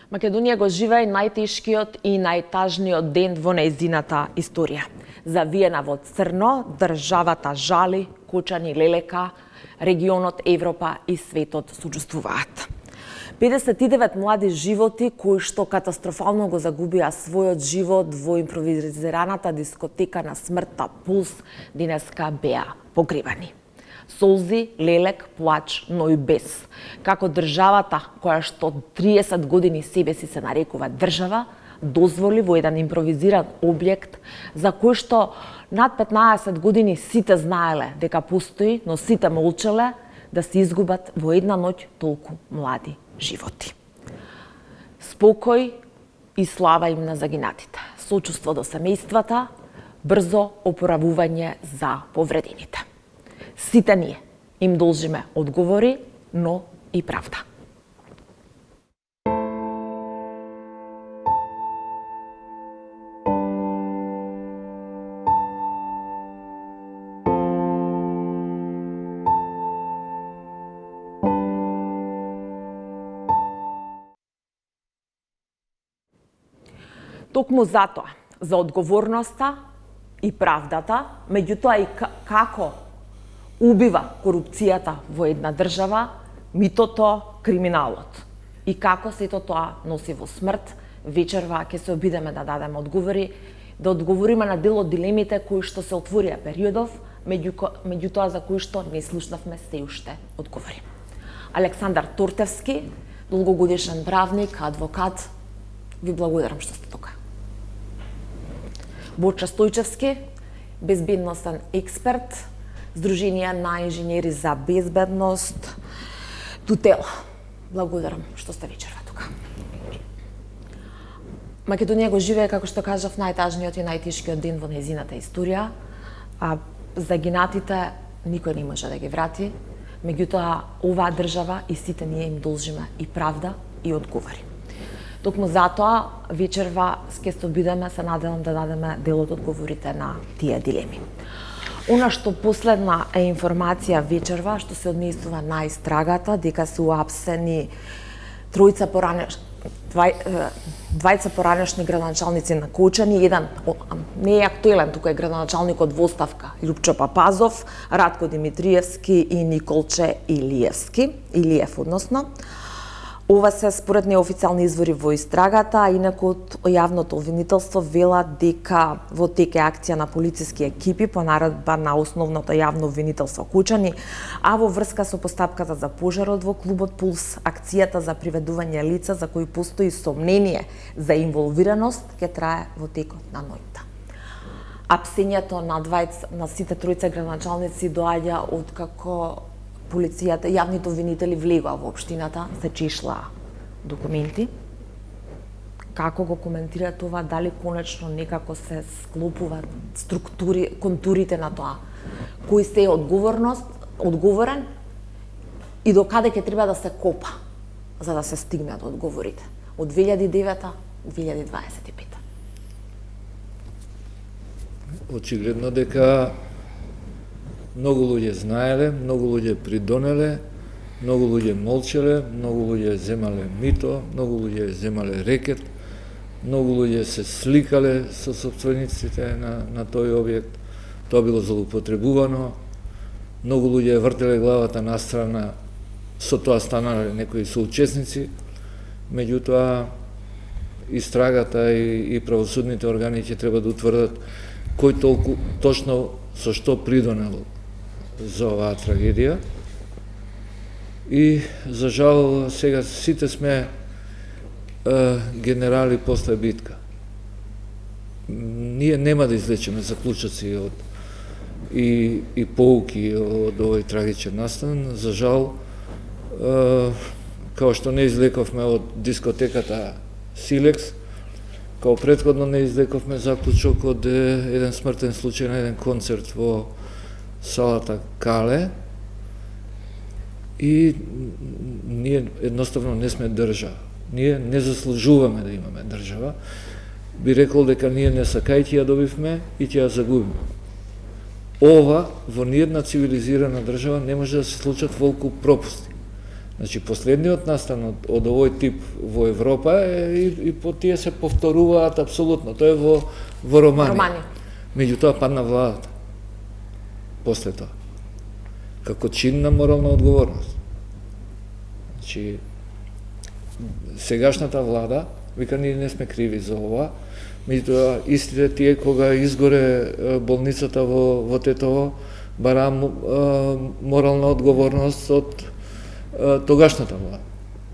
Македонија го живее најтешкиот и најтажниот ден во нејзината историја. Завиена во црно, државата жали, Кочани, Лелека, регионот, Европа и светот сочувствуваат. 59 млади животи кои што катастрофално го загубија својот живот во импровизираната дискотека на смртта Пулс денеска беа погребани. Солзи, лелек, плач, но и бес. Како државата, која што 30 години себе си се нарекува држава, дозволи во еден импровизиран објект, за кој што над 15 години сите знаеле дека постои, но сите молчеле, да се изгубат во една ноќ толку млади животи. Спокој и слава им на загинатите. Сочувство до семејствата, брзо опоравување за повредените. Сите ние им должиме одговори, но и правда. Токму затоа, за одговорноста и правдата, меѓутоа и како убива корупцијата во една држава, митото, криминалот. И како сето тоа носи во смрт, вечерва ќе се обидеме да дадеме одговори, да одговориме на дел од дилемите кои што се отворија периодов, меѓутоа за кои што не слушнавме се уште одговори. Александар Тортевски, долгогодишен правник, адвокат, ви благодарам што сте тука. Борча Стојчевски, безбедносен експерт, Сдружение на инженери за безбедност, Тутела. Благодарам што сте вечерва тука. Македонија го живее, како што кажав, најтажниот и најтешкиот ден во нејзината историја, а загинатите никој не може да ги врати, меѓутоа оваа држава и сите ние им должиме и правда и одговори. Токму затоа вечерва ќе се обидеме, се надевам да дадеме дел од одговорите на тие дилеми. Она што последна е информација вечерва, што се однесува на истрагата, дека се уапсени двајца поранешни градоначалници на Кочани, еден не е актуелен, тука е градоначалникот во оставка Љупчо Папазов, Радко Димитриевски и Николче Илиев односно. Ова се според неофицијални извори во истрагата, а инаку од јавното обвинителство велат дека во тек е акција на полициски екипи по наредба на основното јавно обвинителство Кочани, а во врска со постапката за пожарот во клубот Пулс, акцијата за приведување лица за кои постои сомнение за инволвираност ќе трае во текот на ноќта. Апсењето на сите тројца градоначалници доаѓа од како полицијата, јавните обвинители влегоа во општината, се чешла документи. Како го коментира това, дали конечно некако се склопуваат структури, контурите на тоа? Кој се е одговорен и до каде ќе треба да се копа за да се стигне до одговорите? Од 2009-2025. Очигледно дека многу луѓе знаеле, многу луѓе придонеле, многу луѓе молчеле, многу луѓе земале мито, многу луѓе земале рекет, многу луѓе се сликале со сопствениците на тој објект. Тоа било злоупотребувано. Многу луѓе вртеле главата настрана, со тоа станале некои соучесници. Меѓутоа, истрагата и правосудните органи ќе треба да утврдат кој толку точно со што придонел за оваа трагедија. И, за жал, сега сите сме генерали после битка. Ние нема да извлечеме заклучоци и поуки од овој трагичен настан. За жал, као што не извлековме од дискотеката Силекс, као претходно не извлековме заклучок од еден смртен случај на еден концерт во салата Кале, и ние едноставно не сме држава. Ние не заслужуваме да имаме држава. Би рекол дека ние не сакајќи ја добивме и ќе ја загубиме. Ова во ниедна цивилизирана држава не може да се случат волку пропусти. Значи, последниот настан од овој тип во Европа и по тие се повторуваат апсолутно. Тоа е во Романи. Меѓутоа падна владата. После тоа. Како чин на морална одговорност. Значи, сегашната влада, вика, ние не сме криви за ова, меѓутоа истите тие кога изгоре болницата во Тетово, бара морална одговорност од тогашната влада.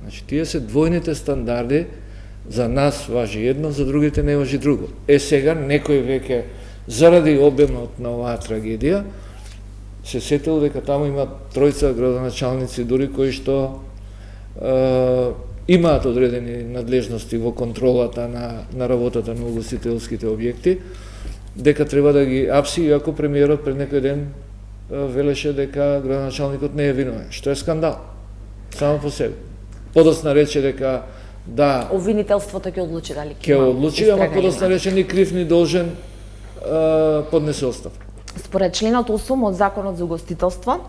Значи, тие се двојните стандарди, за нас важи едно, за другите не важи друго. Сега некој веќе, заради обемот на оваа трагедија, се сетил дека таму има тројца градоначалници дури кои што имаат одредени надлежности во контролата на работата на угостителските објекти, дека треба да ги апси, иако премиерот пред некој ден велеше дека градоначалникот не е виновен, што е скандал. Само по себе. Подосна рече дека да, обвинителството ќе одлучи дали ќе одлучи, ама подосна рече ни крив ни должен поднесе оставка. Според членот 8 од Законот за угостителство,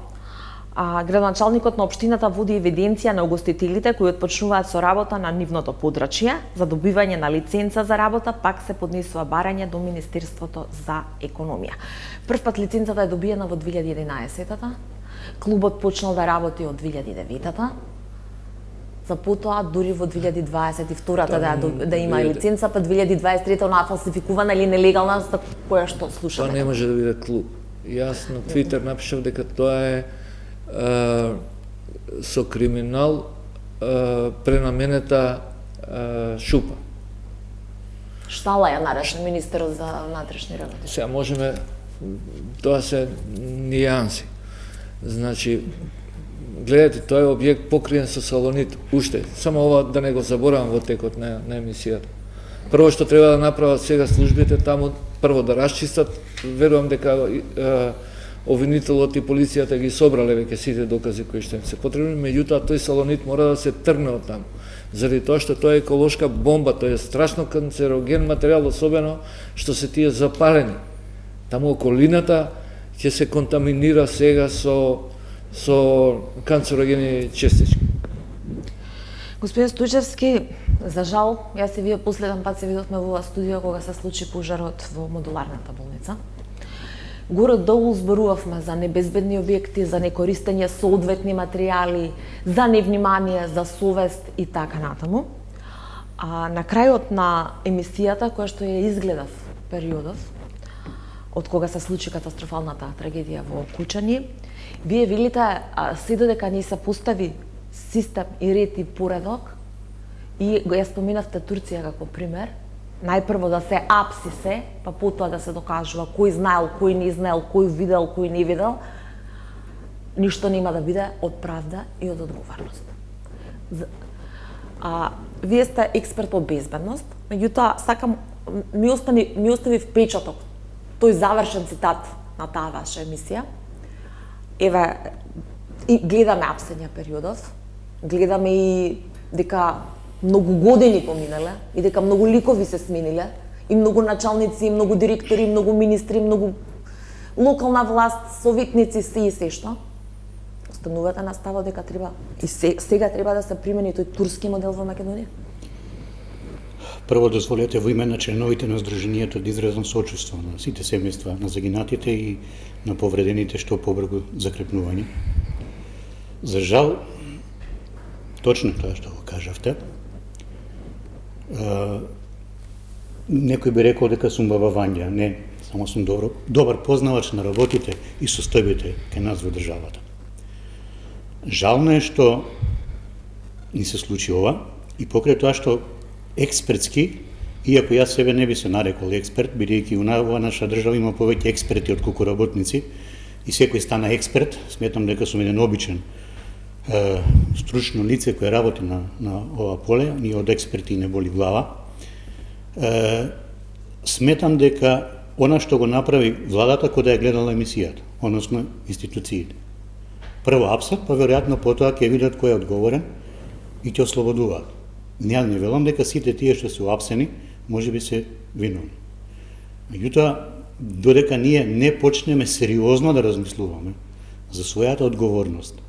градоначалникот на општината води евиденција на угостителите кои отпочнуваат со работа на нивното подрачје. За добивање на лиценца за работа пак се поднесува барање до Министерството за економија. Првпат лиценцата е добиена во 2011-та, клубот почнал да работи од 2009-та, за потоа дури во 2022-та да има лиценца, па 2023-та она фалсификувана или нелегална, за која што слушаме. Тоа не може да биде клуб. Јас на Твитер напишав дека тоа е со криминал пренаменета шупа. Штала ја нарече министерот за внатрешни работи. Сега можеме, тоа се нијанси. Значи, гледате, тоа е објект покриен со салонит, уште. Само ова да не го заборавам во текот на емисијата. Прво што треба да направат сега службите таму, прво да расчистат, верувам дека обвинителот и полицијата ги собрале веќе сите докази кои што им се потребни, меѓутоа тој салонит мора да се тргне од таму. Заради тоа што тоа е еколошка бомба, тоа е страшно канцероген материјал, особено што се тие запалени. Таму околината ќе се контаминира сега со канцерогени честички. Господин Стојчевски, за жал, јас и вие последен пат се видовме во ова студио кога се случи пожарот во модуларната болница. Горе-долу зборувавме за небезбедни објекти, за некористење соодветни материјали, за невнимание, за совест и така натаму. На крајот на емисијата, која што ја изгледав периодов, од кога се случи катастрофалната трагедија во Кучани, вие велите, се додека ни се постави систем и ред и поредок, и ја споменавте Турција како пример, најпрво да се апси се, па потоа да се докажува кој знаел, кој не знаел, кој видел, кој не видел, ништо нема да биде од правда и од одговорност. Вие сте експерт по безбедност, меѓутоа сакам ми остави впечаток тој завршен цитат на таа ваша емисија. Еве, и гледаме апсења периодов, гледаме и дека многу години поминале и дека многу ликови се смениле, и многу началници, и многу директори, и многу министри, и многу локална власт, советници, се и се што. Останувате на ставот дека треба и сега треба да се примени тој турски модел во Македонија? Прво дозволете во име на членовите на Сдруженијето да изразам сочувство на сите семејства на загинатите и на повредените што побрзо закрепнување. За жал, точно тоа што го кажавте, некој би рекол дека сум баба Вања. Не, само сум добар познавач на работите и состојбите кај нас во државата. Жално е што ни се случи ова и покрај тоа што експертски, иако јас себе не би се нарекол експерт, бидејќи во наша држава има повеќе експерти од колку работници и секој стана експерт, сметам дека сум еден обичен стручно лице кој работи на ова поле, ни од експерти не боли глава. Сметам дека она што го направи владата кога ја гледала емисијата, односно институциите. Прво апсат, па веројатно потоа ќе видат кој е одговорен и ќе ослободуваат. Не велам дека сите тие што се уапсени можеби се виновни. Меѓутоа, додека ние не почнеме сериозно да размислуваме за својата одговорност,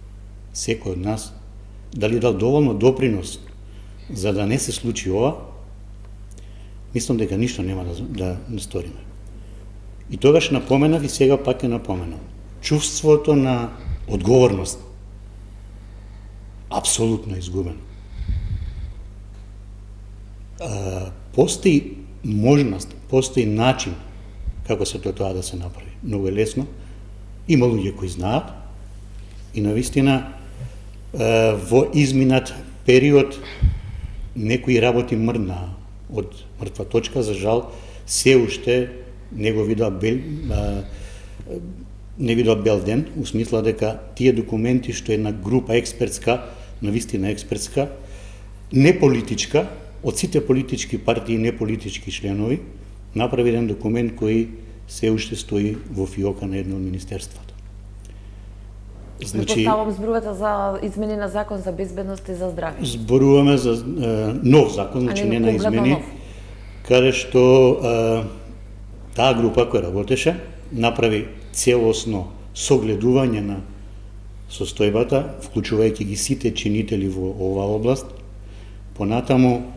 секој од нас дали дал доволно допринос за да не се случи ова, мислам дека ништо нема да не сториме. И тогаш напоменав и сега пак ќе напоменам. Чувството на одговорност апсолутно изгубено. Постои можност, постои начин како се тоа да се направи. Многу е лесно. Има луѓе кои знаат и навистина во изминат период некои работи мрдна од мртва точка, за жал се уште не го видоа бел ден, у смисла дека тие документи што една група експертска, навистина експертска, не политичка, од сите политички партии и неполитички членови, направи еден документ кој се уште стои во фиока на едно од министерствата. Предпоставам зборувате за измени на закон за безбедност и за здравје. Зборуваме за нов закон, значи не на измени, каде што таа група која работеше направи целосно согледување на состојбата, вклучувајќи ги сите чинители во оваа област. Понатаму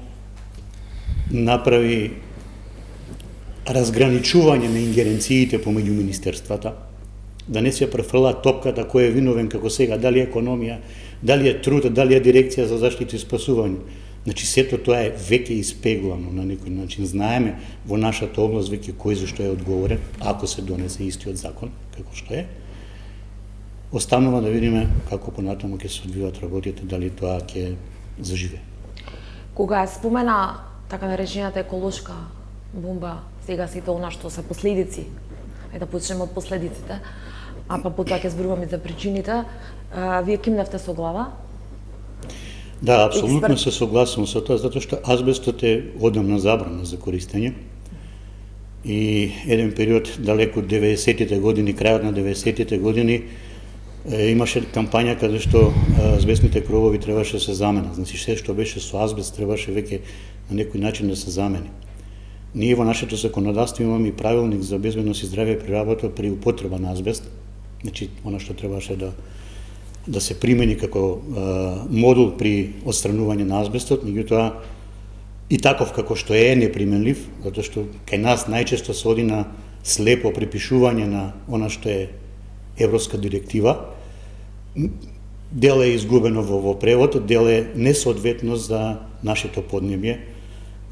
направи разграничување на ингеренциите помеѓу министерствата, да не се префрла топката кој е виновен како сега, дали е економија, дали е труд, дали е дирекција за заштита и спасување. Значи сето тоа е веќе испеглано на некој начин. Знаеме во нашата област веќе кој за што е одговорен, ако се донесе истиот закон, како што е. Останува да видиме како понатаму ќе се одвиваат работите, дали тоа ќе заживее. Кога спомена така наречената еколошка бомба, сега сите она што се последици, да почнеме од последиците, а па потоа ќе зборуваме за причините, вие кимнавте со глава? Да, апсолутно се согласувам со тоа, затоа што азбестот е одамна забрана за користење. И еден период далеко од 90-тите години, крајот на 90-тите години, имаше кампања каде што азбестните кровови требаше да се заменат. Значи се што беше со азбест требаше веќе на некој начин да се замени. Ние во нашето законодавство имаме и правилник за безбедност и здравје при работа при употреба на азбест. Значи, она што требаше да се примени како модул при отстранување на азбестот, меѓутоа и таков како што е неприменлив, затоа што кај нас најчесто се оди на слепо припишување на она што е европска директива. Дел е изгубено во превод, дел е несоодветно за нашето поднебје.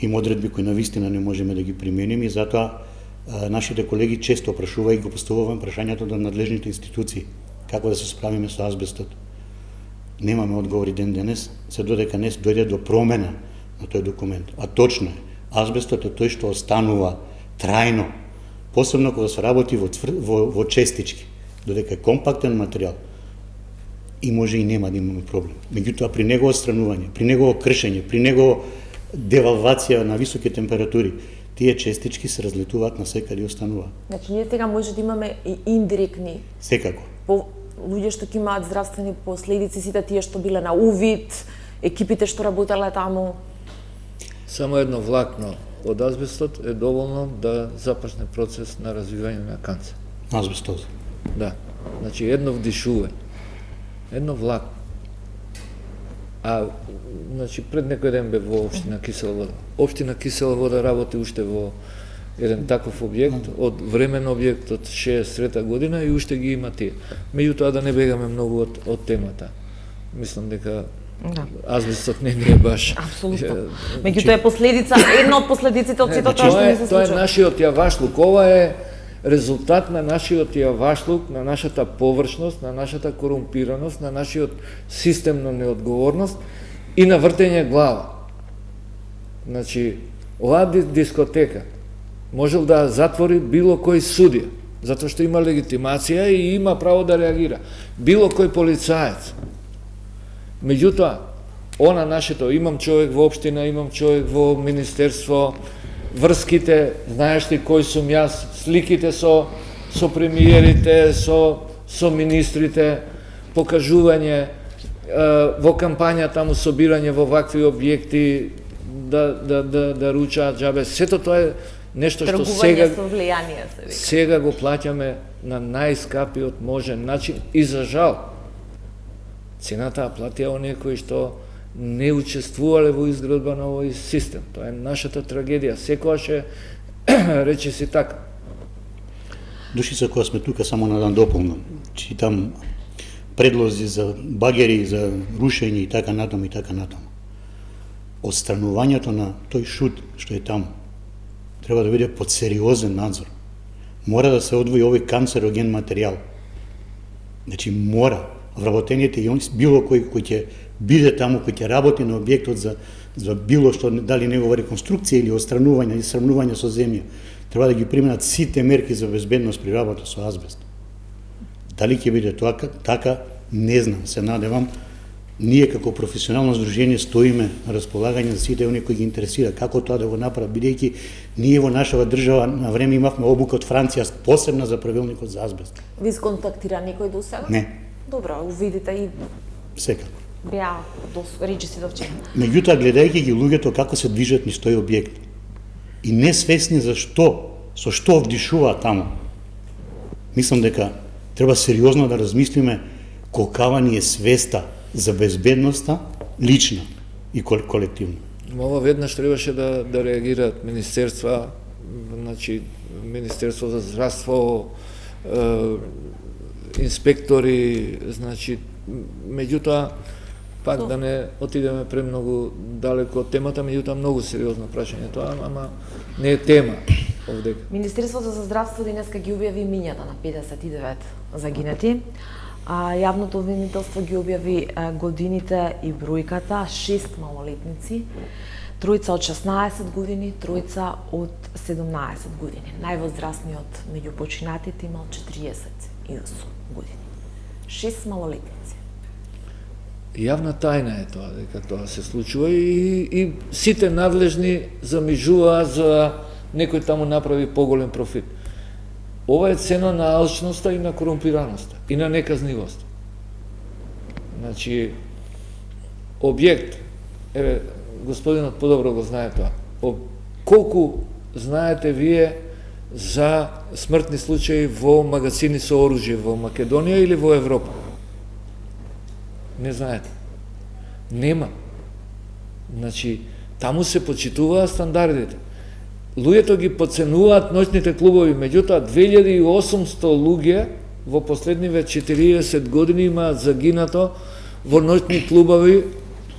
Има одредби кои навистина не можеме да ги примениме и затоа нашите колеги често прашуваат и го поставуваме прашањето до надлежните институции како да се справиме со азбестот. Немаме одговори ден денес, се додека не дојде до промена на тој документ. А точно е, азбестот е тој што останува трајно, посебно кога се работи во честички, додека е компактен материјал и може и нема да имаме проблем. Меѓутоа при негово отстранување, при негово кршење, при негово девалвација на високи температури, тие честички се разлетуваат на секаде и остануваат. Значи ние сега може да имаме и индиректни. Секако. Луѓе што ќе имаат здравствени последици, сите тие што биле на увид, екипите што работеле таму. Само едно влакно од азбестот е доволно да започне процес на развивање на канцер. Азбестоза. Да. Значи едно вдишување. Едно влакно. А значи пред некој ден бе во општина Кисела вода. Општина Кисела вода работи уште во еден таков објект, од времен објект од 63-та година и уште ги има тие. Меѓутоа да не бегаме многу од темата. Мислам дека азбестот не е баш. Апсолутно. Меѓутоа е последица, една од последиците од сето тоа што ни се случува. Тоа е нашиот јавашлук. Ова е резултат на нашиот јавашлук, на нашата површност, на нашата корумпираност, на нашиот системна неодговорност и на вртење глава. Значи, оваа дискотека можел да затвори било кој судија, затоа што има легитимација и има право да реагира. Било кој полицаец. Меѓутоа, она нашето, имам човек во општина, имам човек во министерство, врските, знаеш ли кој сум јас, сликите со премиерите, со министрите, покажување во кампања таму собирање во вакви објекти да ручаат џабе. Сето тоа е нешто што сега го плаќаме на најскапиот можен начин и за жал Цената ја платија оние кои што не учествувале во изградба на овој систем. Тоа е нашата трагедија. Секогаш е рече си така. Душица, кога сме тука, само на дан дополнам. Читам предлози за багери, за рушење и така натаму и така натаму. Отстранувањето на тој шут што е таму треба да биде под сериозен надзор. Мора да се одвои овој канцероген материјал. Значи мора вработените и било кој ќе биде таму, кој ќе работи на објектот за било што, дали негова реконструкција или отстранување или сравнување со земја, треба да ги применат сите мерки за безбедност при работа со азбест. Дали ќе биде тоа така, не знам, се надевам. Ние како професионално здружение стоиме на располагање за сите оние кои ги интересира како тоа да го направат, бидејќи ние во нашава држава на време имавме обука од Франција посебна за правилникот за азбест. Ви сконтактира никој до сега? Не. Добро, увидите и Секако. беа речи си довчера. Меѓутоа, гледајќи ги луѓето како се движат низ тој објект и не свесни за што, со што вдишуваат таму, мислам дека треба сериозно да размислиме колкава ни е свеста за безбедноста, лична и колективна. Ова веднаш требаше да реагираат министерства, значи Министерство за здравство, инспектори, значи меѓутоа пак да не отидеме премногу далеко од темата, меѓутоа многу сериозно прашање тоа, ама не е тема овдека. Министерството за здравство денеска ги објави мињата на 59 загинати. Јавното обвинителство ги објави годините и бројката, 6 малолетници, тројца од 16 години, тројца од 17 години. Највозрастниот меѓу починатите имал 48 години. 6 малолетници. Јавна тајна е тоа, дека тоа се случува и сите надлежни замижуваат за некој таму направи поголем профит. Ова е цена на алчноста и на корумпираноста и на неказнивост. Значи, објект, еве, господинот подобро го знае тоа, колку знаете вие за смртни случаи во магазини со оружје во Македонија или во Европа? Не знаете. Нема. Значи, таму се почитуваат стандардите. Луѓето ги подценуваат ноќните клубови, меѓутоа 2800 луѓе во последниве 40 години имаат загинато во ноќни клубови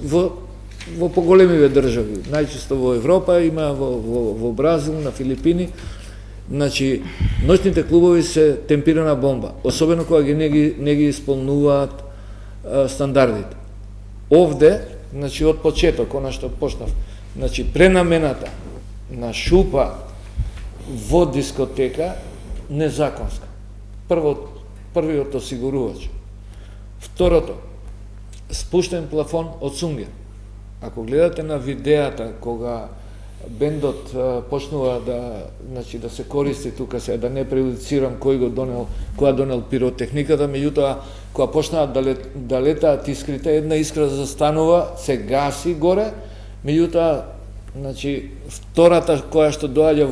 во поголемиве држави. Најчесто во Европа, има во Бразил, на Филипини. Значи, ноќните клубови се темпирана бомба, особено кога не ги исполнуваат стандардите. Овде, значи од почеток, она што почнав, значи пренамената на шупа во дискотека незаконска. Првиот осигурувач. Второто, спуштен плафон од сунгер. Ако гледате на видеата кога бендот почнува да се користи тука се, да не преюдицирам кој го донел, која донел пиротехниката, меѓутоа кога почнаа да летаат искрите, една искра застанува, се гаси горе, меѓутоа значи втората која што доаѓа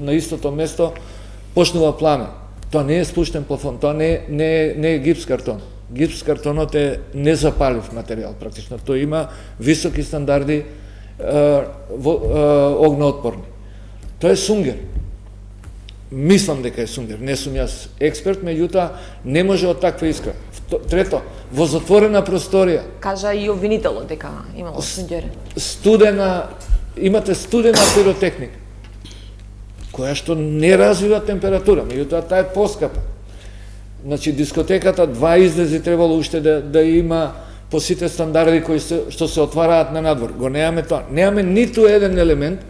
на истото место почнува пламе. Тоа не е спуштен плафон, тоа не е гипс картон. Гипс картонот е незапалив материјал практично. Тој има високи стандарди огноотпорни. Тоа е сунгер. Мислам дека е сунгер. Не сум јас експерт, меѓутоа не може од таква искра. Трето, во затворена просторија. Кажа и обвинителот дека имало сунгер. Имате студена пиротехника, која што не развива температура, меѓутоа таа е поскапа. Значи, дискотеката, 2 излези требало уште да има по сите стандарди кои што се отвараат на надвор. Го немаме тоа. Немаме ниту еден елемент.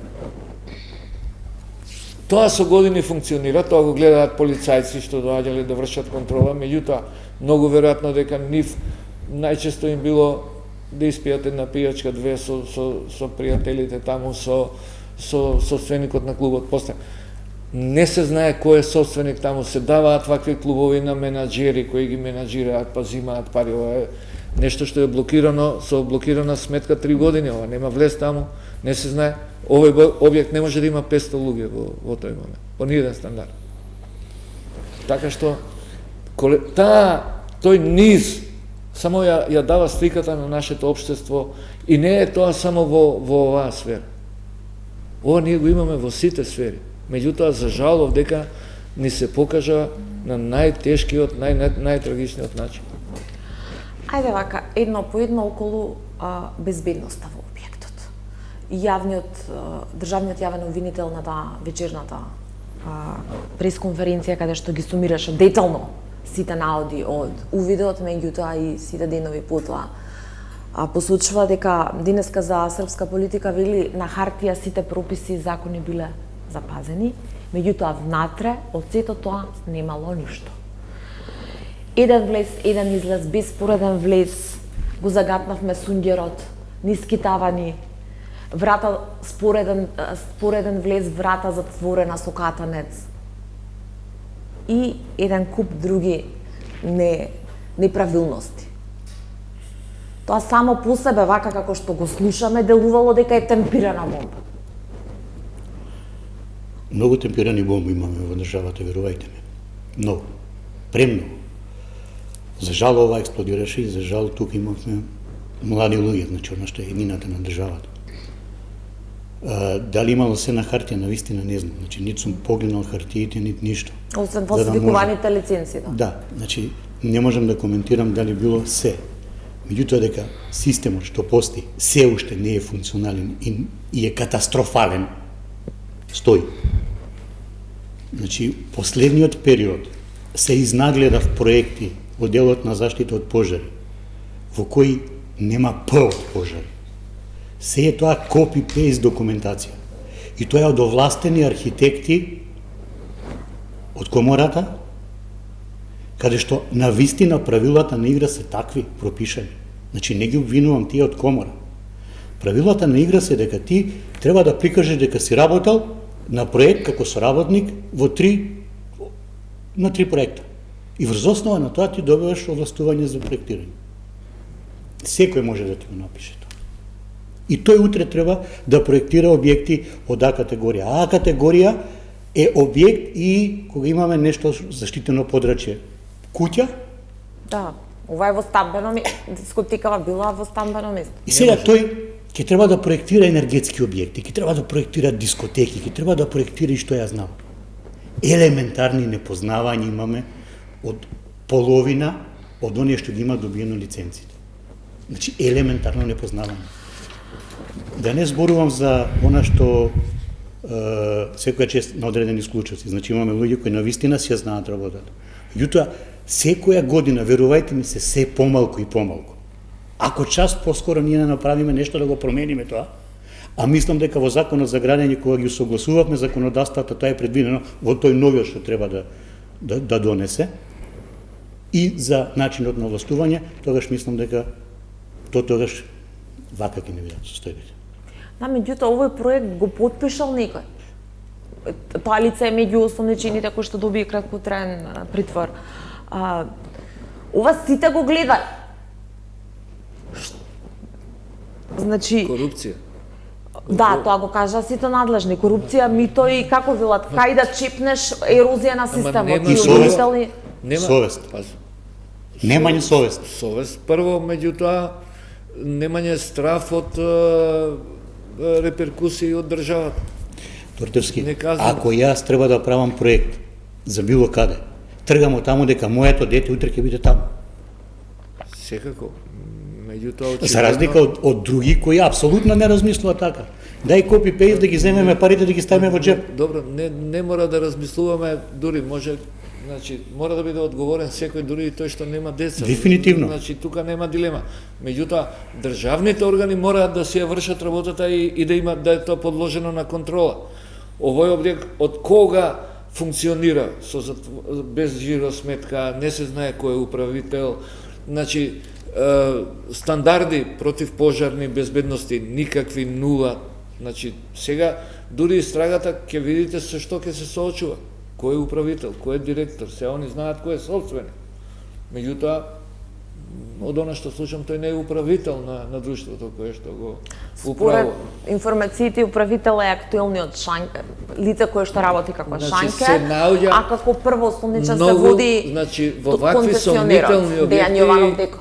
Тоа со години функционира, тоа го гледаат полицајци што доаѓале да вршат контрола, меѓутоа, многу веројатно дека нив најчесто им било да испијат една пијачка, 2 со пријателите таму, со собственикот на клубот. После не се знае кој е собственик таму, се даваат вакви клубови на менаџери кои ги менаџираат, па зимаат пари. Ова е нешто што е блокирано, со блокирана сметка 3 години, ова нема влез таму, не се знае. Овој објект не може да има 500 луѓе во тој момент, по ниеден стандард. Така што тој низ Само ја дава сликата на нашето општество и не е тоа само во оваа сфера. Ова ние го имаме во сите сфери. Меѓутоа, за жал, дека ни се покажа на најтешкиот, најтрагичниот начин. Ајде вака, едно по едно околу безбедноста во објектот. Државниот јавен обвинител на таа вечерната пресконференција, каде што ги сумираше детално сите наоди од увидот, меѓутоа и сите денови потоа, посочува дека денеска за српска политика вели на хартија сите прописи и закони биле запазени, меѓутоа внатре од сето тоа немало ништо. Еден влез, еден излез, безспореден влез, го загатнавме сунгерот, ниски тавани, врата спореден влез, врата затворена со катанец и еден куп други неправилности. Тоа само по себе, вака како што го слушаме, делувало дека е темпирана бомба. Многу темпирани бомби имаме во државата, верувајте ми. Многу. Премногу. За жал ова експлодираше и за жал тука имавме млади луѓе, значи она што е едината на државата. Дали имало се на хартија, навистина не знам. Значи, нит сум погледнал хартиите, нит ништо. Освен фалсификуваните лиценци, да? Да, значи, не можам да коментирам дали било се. Меѓутоа дека системот што постои се уште не е функционален и е катастрофален, стои. Значи, последниот период се изнагледав проекти во делот на заштита од пожари, во кои нема П од пожари. Се е тоа копи-пейст документација. И тоа е од овластени архитекти од комората, каде што на вистина правилата на игра се такви пропишани. Значи, не ги обвинувам тие од комора. Правилата на игра се дека ти треба да прикажеш дека си работел на проект како соработник на три проекта. И врз основа на тоа ти добиваш овластување за проектирање. Секој може да ти го напише тоа. И тој утре треба да проектира објекти од А категорија. А категорија е објект и кога имаме нешто заштитено подрачје. Куќа? Да, ова е во стамбено место. Дискотекава била во стамбено место. И сега тој ќе треба да проектира енергетски објекти, ќе треба да проектира дискотеки, ќе треба да проектира и што ја знам. Елементарни непознавања имаме од половина од оние што ги има добиено лиценците. Значи, елементарно непознавање. Да не зборувам за она што секоја чест на одредени случаи. Значи, имаме луѓе кои навистина си ја знаат работата. Меѓутоа, секоја година, верувајте ми се помалку и помалку. Ако час поскоро ние не направиме нешто да го промениме тоа, а мислам дека во законот за градење, кога ги согласувавме законодавството, тоа е предвидено во тој новиот што треба да донесе, и за начинот на овластување, тогаш мислам дека тогаш вака ќе не бидат состојбите. Да, меѓутоа, овој проект го потпишал некој. Тоа лице е меѓу осомничените кои што добие краткотраен притвор. Ова сите го гледале. Значи, Корупција. да, тоа го кажа сите надлежни. Корупција, мито и како велат, кај да чепнеш ерозија на системот. И совест. Нема Совест. Немање совест. Совест прво, меѓутоа немање страф од реперкусии од државата. Тортевски, Не казвам. ако јас треба да правам проект за било каде, тргам од таму дека моето дете утре ќе биде таму. Секако. Меѓутоа, За разлика од други кои апсолутно не размислуваат така. Дај копи-пейст да ги земеме парите да ги ставиме во джеп. Добро, не мора да размислуваме, дури може, значи, мора да биде одговорен секој, дури и тој што нема деца. Дефинитивно. Значи, тука нема дилема. Меѓутоа, државните органи мораат да си ја вршат работата и да е тоа подложено на контрола. Овој објект од кога функционира без жиросметка, не се знае кој е управител, значи, стандарди против пожарни безбедности никакви, нула. Значи, сега дури истрагата ќе видите со што ќе се соочува. Кој е управител, кој е директор, се они знаат кој е собственик. Меѓутоа, од она што слушам, тој не е управител на друштвото кое што го Според управува. информациите, управител е актуелниот лице кое што работи како Значи, шанкер, се наоѓа а како прво основничар се многу, води значи, во вакви сомнителни Дејан Јованов објекти Деко.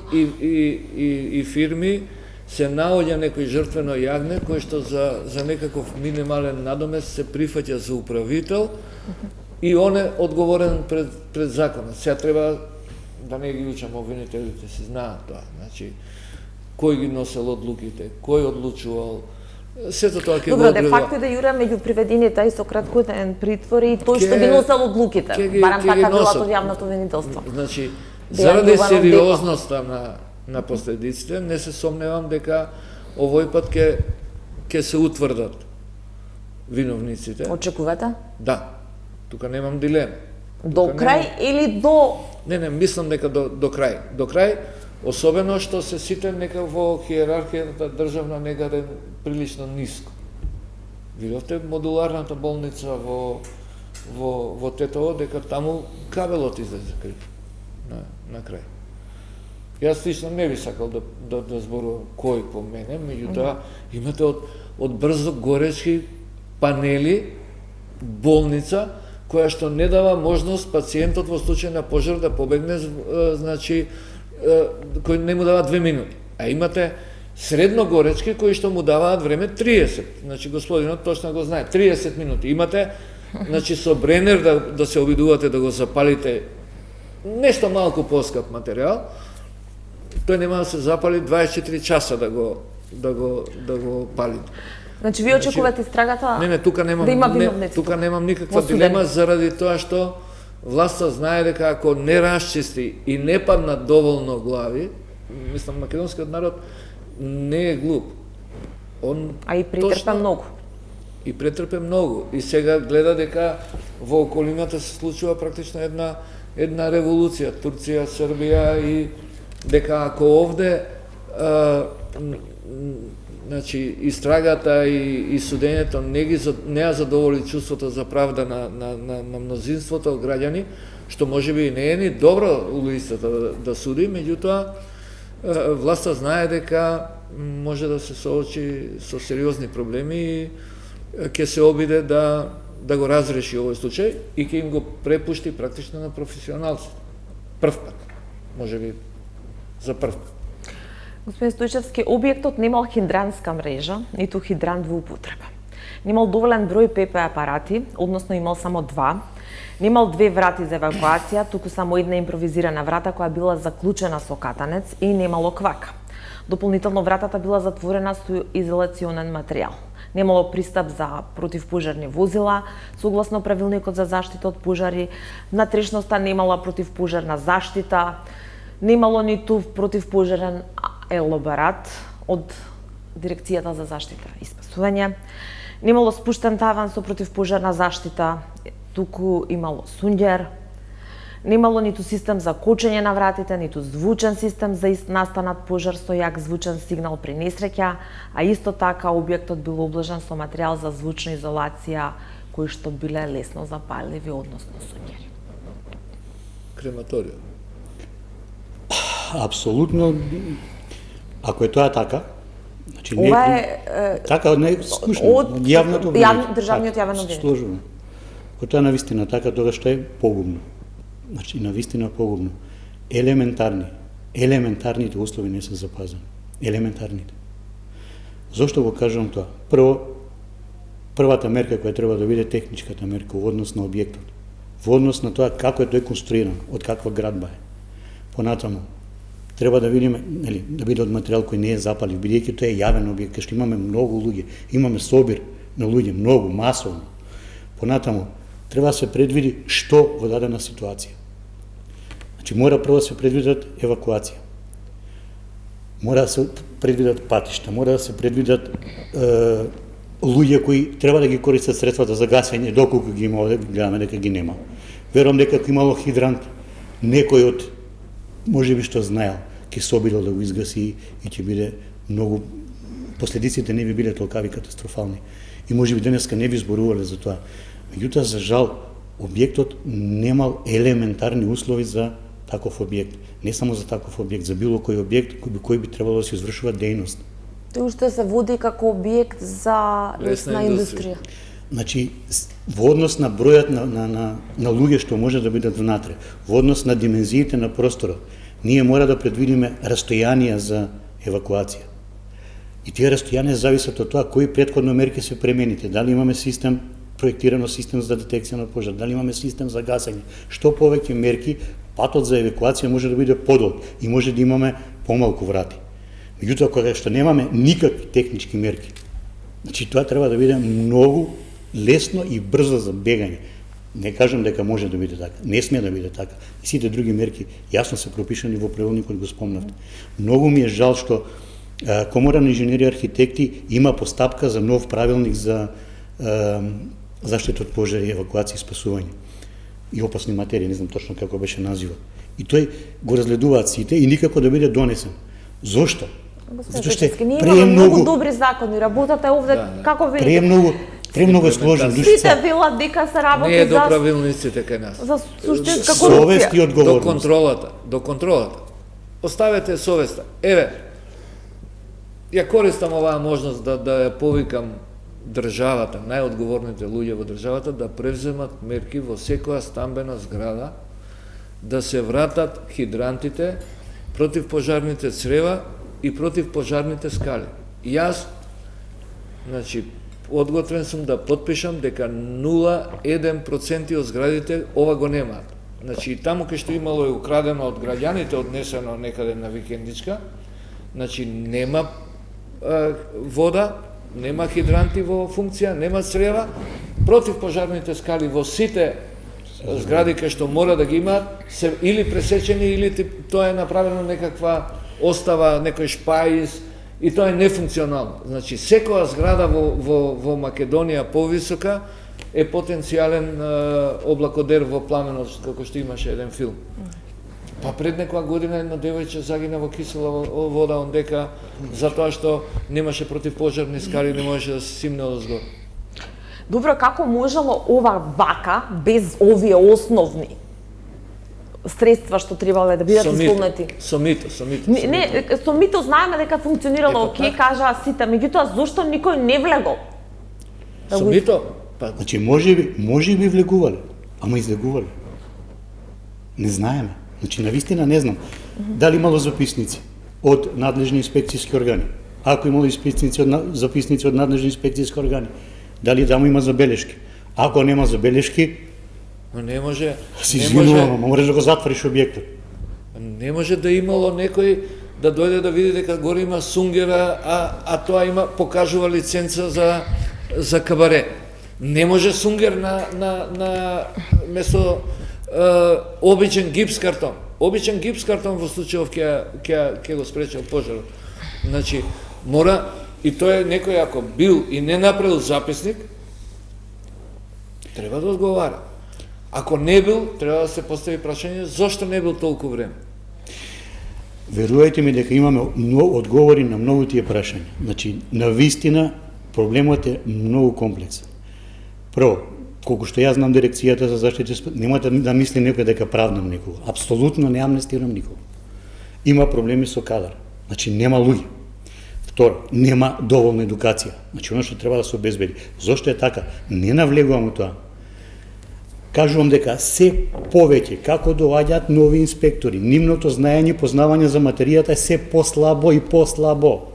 и фирми се наоѓа некој жртвено јагне кој што за некаков минимален надомес се прифаќа за управител и он е одговорен пред законот. Сега треба да не ги учам обвинителите, се знаат тоа. Значи, кој ги носел одлуките, кој одлучувал, сето тоа ќе го Добро, де одредува. факто да Јура меѓу приведените и со краткоден притвор и тој што Ке- ги носел одлуките. ке ги- Барам ке ги така било носел. од јавното обвинителство. Значи, Дејан заради Јованов сериозноста на последиците, не се сомневам дека овој пат ќе се утврдат виновниците. Очекувате? Да, тука немам дилема. До Тука крај или до Не, мислам дека до крај. До крај, особено што се сите нека во хиерархијата државна некаде прилично ниско. Видовте модуларната болница во Тетово, дека таму кабелот излезе на крај. Јас лично не би сакал да зборувам кој по мене, меѓутоа имате од брзо горечки панели болница која што не дава можност пациентот во случај на пожар да побегне, значи кој не му дава 2 минути. А имате средно горечки кои што му даваат време 30. Значи господинот точно го знае, 30 минути. Имате значи со бренер да се обидувате да го запалите нешто малку поскап материјал, тој нема да се запали 24 часа да го палите. Значи вие очекувате истрагата Не, тука немам да има виновници. тука немам никаква Осудени. дилема заради тоа што власта знае дека ако не расчисти и не паднат доволно глави, мислам македонскиот народ не е глуп. Он А и претрпе многу. И претрпе многу. И сега гледа дека во околината се случува практично една револуција, Турција, Србија, и дека ако овде значи истрагата и судењето не ја задоволи чувството за правда на мнозинството граѓани, што можеби и не е ни добро улицата да суди, меѓутоа власта знае дека може да се соочи со сериозни проблеми и ќе се обиде да го разреши овој случај и ќе им го препушти практично на професионалците. Прв пат, можеби за прв пат. Господин Стојчевски, објектот немал хидрантска мрежа, ниту хидрант во употреба. Немал доволен број ПП апарати, односно имал само 2. Немал 2 врати за евакуација, туку само една импровизирана врата која била заклучена со катанец и немало квака. Дополнително вратата била затворена со изолационен материјал. Немало пристап за противпожарни возила, согласно правилникот за заштита од пожари, внатрешноста немала противпожарна заштита, немало ниту противпожарен елаборат од Дирекцијата за заштита и спасување, немало спуштен таван со противпожарна заштита, туку имало сундјер, немало ниту систем за кочење на вратите, ниту звучен систем за настанат пожар со јак звучен сигнал при несреќа, а исто така објектот бил облажен со материјал за звучна изолација кои што биле лесно запаливи, односно сундјери. Крематориум. Апсолутно, ако е тоа така, значи не Ова е така не е скучно. од Јавното државниот јавен обвинител. Сложено. Ако тоа навистина така, тогаш што е погубно. Значи навистина погубно. Елементарните услови не се запазени. Елементарните. Зошто го кажувам тоа? Прво, првата мерка која треба да биде техничката мерка во однос на објектот. Во однос на тоа како е тој конструиран, од каква градба е. Понатаму, треба да видиме, нели, да биде од материјал кој не е запалив, бидејќи тоа е јавен објект, кај што имаме многу луѓе, имаме собир на луѓе, многу, масовно. Понатаму, треба да се предвиди што во дадена ситуација. Значи, мора прво да се предвидат евакуација. Мора да се предвидат патишта, мора да се предвидат луѓе кои треба да ги користат средствата за гасење, доколку ги има, гледаме дека ги нема. Верувам дека ако имало хидрант, некој од можеби што знаел, ќе се обидел да го изгаси и ќе биде многу, последиците не би биле толкави катастрофални. И можеби денеска не би зборувале за тоа. Меѓутоа, за жал, објектот немал елементарни услови за таков објект, не само за таков објект, за било кој објект кој би требало да се извршува дејност. Тој уште се води како објект за лесна индустрија. Значи, во однос на бројот на луѓе што може да бидат внатре, во однос на димензиите на просторот, ние мора да предвидиме растојанија за евакуација. И тие растојанија зависат од тоа кои претходно мерки се премените, дали имаме систем, проектирано систем за детекција на пожар, дали имаме систем за гасење. Што повеќе мерки, патот за евакуација може да биде подолг и може да имаме помалку врати. Меѓутоа, кога што немаме никакви технички мерки, значи тоа треба да биде многу лесно и брзо за бегање. Не кажам дека може да биде така, не сме да биде така. И сите други мерки јасно се пропишани во правилникот, го спомнавте. Многу ми е жал што Комора на инженери и архитекти има постапка за нов правилник за заштита од пожари, евакуација и спасување и опасни материи, не знам точно како беше назива. И тој го разгледуваат сите и никако да биде донесен. Зошто? Затоа што ние имаме многу добри закони, работата овде како видите. Премногу е сложен. Сите велат дека се работи не е до правилниците кај нас. За суштинска совест и корупција. одговорност. До контролата. Оставете совеста. Еве, ја користам оваа можност да ја повикам државата, најодговорните луѓе во државата да превземат мерки во секоја стамбена зграда, да се вратат хидрантите, противпожарните црева и противпожарните скали. Јас, значи, одготвен сум да подпишам дека 0,1% од зградите ова го немаат. Значи, и таму кај што имало е украдено од граѓаните, однесено некаде на викендичка, значи, нема вода, нема хидранти во функција, нема црева, противпожарните скали во сите згради кај што мора да ги имаат, се или пресечени, или тоа е направено некаква остава, некој шпајз, и тоа е нефункционално. Значи, секоја зграда во Македонија повисока е потенцијален облакодер во пламенот, како што имаше еден филм. Па пред некоја година едно девојче загина во кисела вода ондека затоа што немаше противпожарни скали, не можеше да се симне одозгор. Добро, како можело ова вака без овие основни средства што требале да бидат исполнети? Со мито. Не, со мито знаеме дека функционирало окей, кажаа сите, меѓутоа зошто никој не влегол? Со мито? Па, значи, може би влегувале, ама излегувале. Не знаеме. Значи, навистина не знам. Дали имало записници од надлежни инспекцијски органи? Ако имало записници од надлежни инспекцијски органи, дали таму има забелешки? Ако нема забелешки, но не може... Си извинувам, можеш да го затвориш објектот. Не може да имало некој да дојде да види дека горе има сунгера, а тоа има покажува лиценца за кабаре. Не може сунгер на место обичен гипс картон. Обичен гипс картон во случајов ќе го спречи пожарот. Значи, мора, и тоа е некој ако бил и не направил записник, треба да одговара. Ако не бил, треба да се постави прашање зошто не бил толку време. Верувајте ми дека имаме одговори на многу тие прашања. Значи, навистина проблемот е многу комплексен. Прво, колку што јас знам дирекцијата за заштита, немате да мисли некој дека правдам никого. Апсолутно не амнестирам никого. Има проблеми со кадар. Значи, нема луѓе. Второ, нема доволна едукација. Значи, оно што треба да се обезбеди. Зошто е така? Не навлегувам у тоа. Кажувам дека се повеќе, како доаѓаат нови инспектори, нивното знаење и познавање за материјата е се послабо и послабо.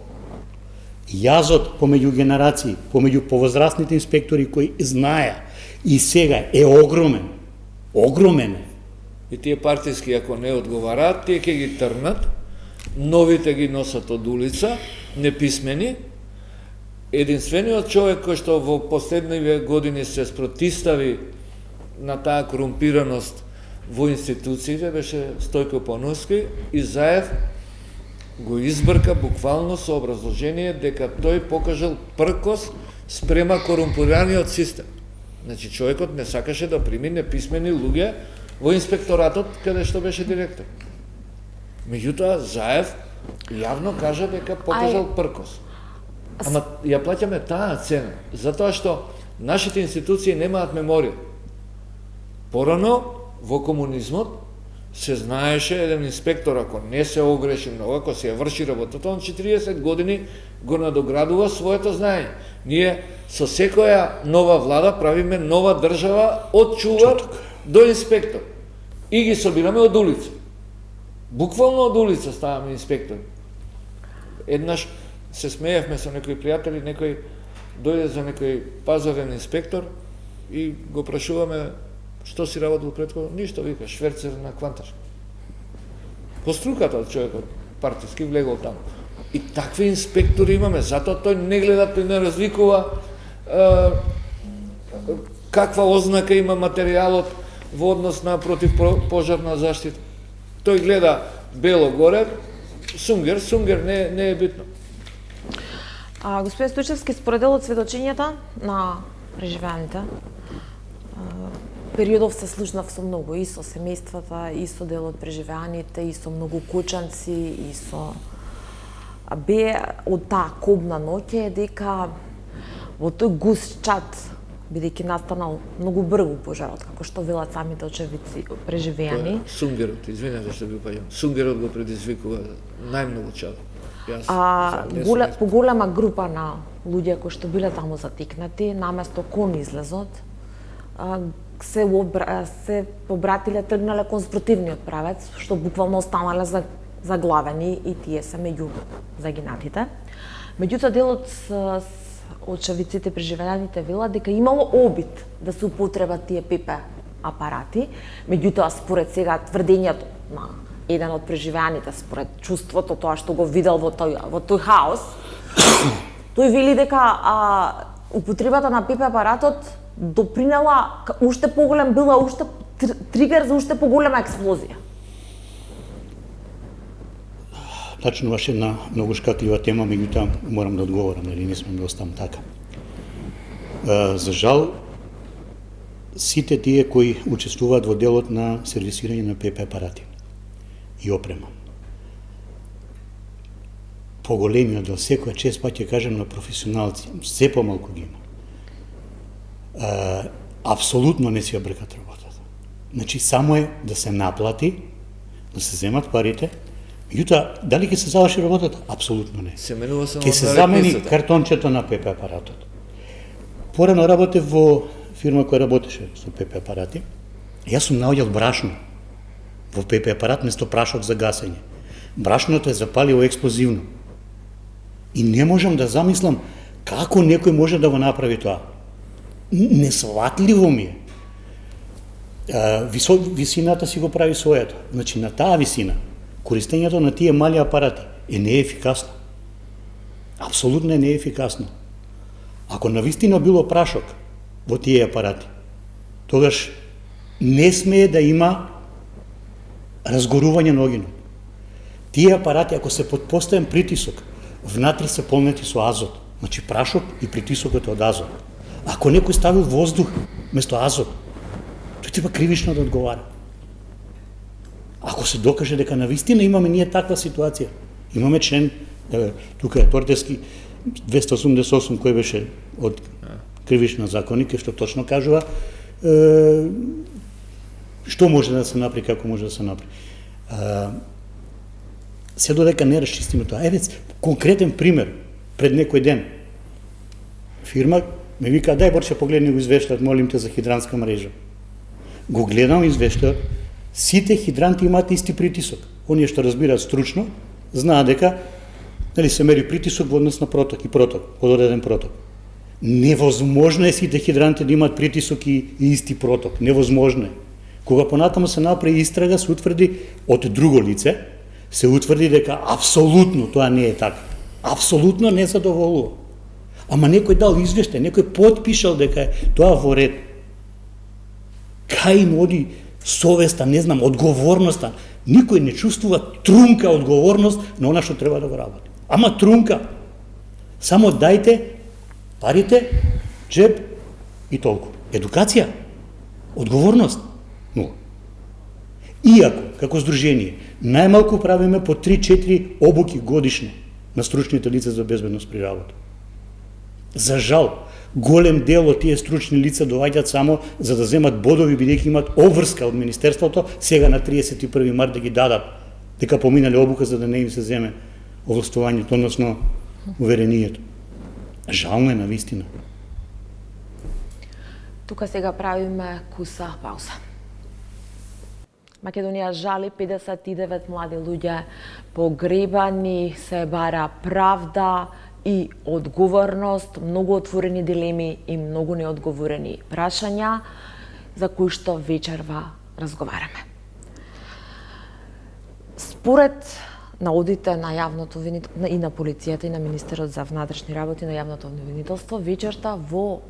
Јазот помеѓу генерации, помеѓу повозрастните инспектори кои знаеа и сега е огромен. Огромен. И тие партиски, ако не одговараат, тие ќе ги трнат, новите ги носат од улица, неписмени. Единствениот човек кој што во последниве години се спротистави на таа корумпираност во институциите беше Стојко Пановски и Заев го избрка буквално со образложение дека тој покажал пркос спрема корумпираниот систем. Значи, човекот не сакаше да прими неписмени луѓе во инспекторатот каде што беше директор. Меѓутоа, Заев јавно кажа дека покажал пркос. Ама ја плаќаме таа цена, затоа што нашите институции немаат меморија. Порано, во комунизмот, се знаеше еден инспектор ако не се огреши многу, ако се ја врши работата, он 40 години го надоградува своето знаење. Ние со секоја нова влада правиме нова држава од чувар до инспектор. И ги собираме од улица. Буквално од улица ставаме инспектори. Еднаш се смеевме со некои пријатели, некој дојде за некој пазарен инспектор и го прашуваме што си работил претходно. Ништо, вика, шверцер на квантар. По струката од човекот, партиски, влегол таму. И такви инспектори имаме, затоа тој не гледа, тој не развикува каква ознака има материјалот во однос на противпожарна заштита. Тој гледа бело горе, сунгер не е битно. Господин Стоичевски, според дел од сведочењата на преживеаните, периодов се слушнав со многу, и со семејствата, и со дел од преживеаните, и со многу кучанци, и со... Бе од таа кобна ноќе е дека во тој густ чат, бидејќи настанал многу брзо пожарот, како што велат самите очевидци преживеани. Сунгерот, извинете што ви упаѓам, сунгерот го предизвикува најмногу чад. Поголема група на луѓе кои што биле таму затикнати, наместо кон излезот, се побратиле, тргнале кон спротивниот правец, што буквално останале заглавени и тие се меѓу загинатите. Меѓутоа, делот очевидците преживеаните вела дека имало обид да се употребат тие ПП апарати, меѓутоа според сега тврдењето на еден од преживеаните, според чувството, тоа што го видел во тој хаос, тој вели дека употребата на ПП апаратот допринела уште поголем, била уште тригер за уште поголема експлозија. Тачно ваше една многу шкатлива тема, меѓутоа морам да одговорам, нели не смем да оставам така. За жал, сите тие кои учествуваат во делот на сервисирање на ПП апарати и опрема, поголемиот дел, секоја чест пак ќе кажем на професионалци, се помалку ги има, апсолутно не си ја бркат работата. Значи, само е да се наплати, да се земат парите, меѓутоа, дали ќе се заврши работата? Апсолутно не. Се менува само ќе се замени картончето на ПП апаратот. Порано работев во фирма која работеше со ПП апарати. Јас сум наоѓал брашно во ПП апарат место прашок за гасење. Брашното е запалило експлозивно. И не можам да замислам како некој може да го направи тоа. Несватливо ми е. Висината си го прави својата. Значи, на таа висина, користењето на тие мали апарати е неефикасно. Апсолутно е неефикасно. Ако навистина било прашок во тие апарати, тогаш не смее да има разгорување на огинот. Тие апарати, ако се под постојан притисок, внатре се полнети со азот, значи прашок и притисокот од азот. Ако некој ставил воздух место азот, тој треба кривично да одговара. Ако се докаже дека навистина имаме ние таква ситуација, имаме член, тука е Тортевски 288 кој беше од кривична законика, што точно кажува што може да се направи, како може да се направи. Се додека не расчистиме тоа. Еве конкретен пример, пред некој ден фирма ме вика, дај Борче погледни го извештајот, молим те, за хидранска мрежа. Го гледам извештајот, сите хидранти имаат исти притисок. Оние што разбираат стручно, знаат дека се мери притисок во однос на проток и проток, од одреден проток. Невозможно е сите хидранти да имаат притисок и исти проток. Невозможно е. Кога понатаму се направи истрага, се утврди од друго лице, се утврди дека апсолутно тоа не е така. Апсолутно не задоволува. Ама некој дал извештај, некој потпишал дека тоа во ред. Кај им оди совеста, не знам, одговорноста. Никој не чувствува трунка одговорност на она што треба да го работи. Ама трунка. Само дајте парите, джеб и толку. Едукација, одговорност, нула. Иако, како здружение, најмалку правиме по 3-4 обуки годишно на стручните лица за безбедност при работа. За жал, голем дел од тие стручни лица доаѓаат само за да земат бодови, бидејќи имат обврска од Министерството, сега на 31 март да ги дадат, дека поминале обука за да не им се земе овластувањето, односно уверението. Жално е навистина. Тука сега правиме куса пауза. Македонија жали 59 млади луѓе погребани, се бара правда и одговорност, многу отворени дилеми и многу неодговорени прашања за кои што вечерва разговараме. Според наодите на јавното обвинителство и на полицијата и на Министерот за внатрешни работи на јавното обвинителство, вечерта во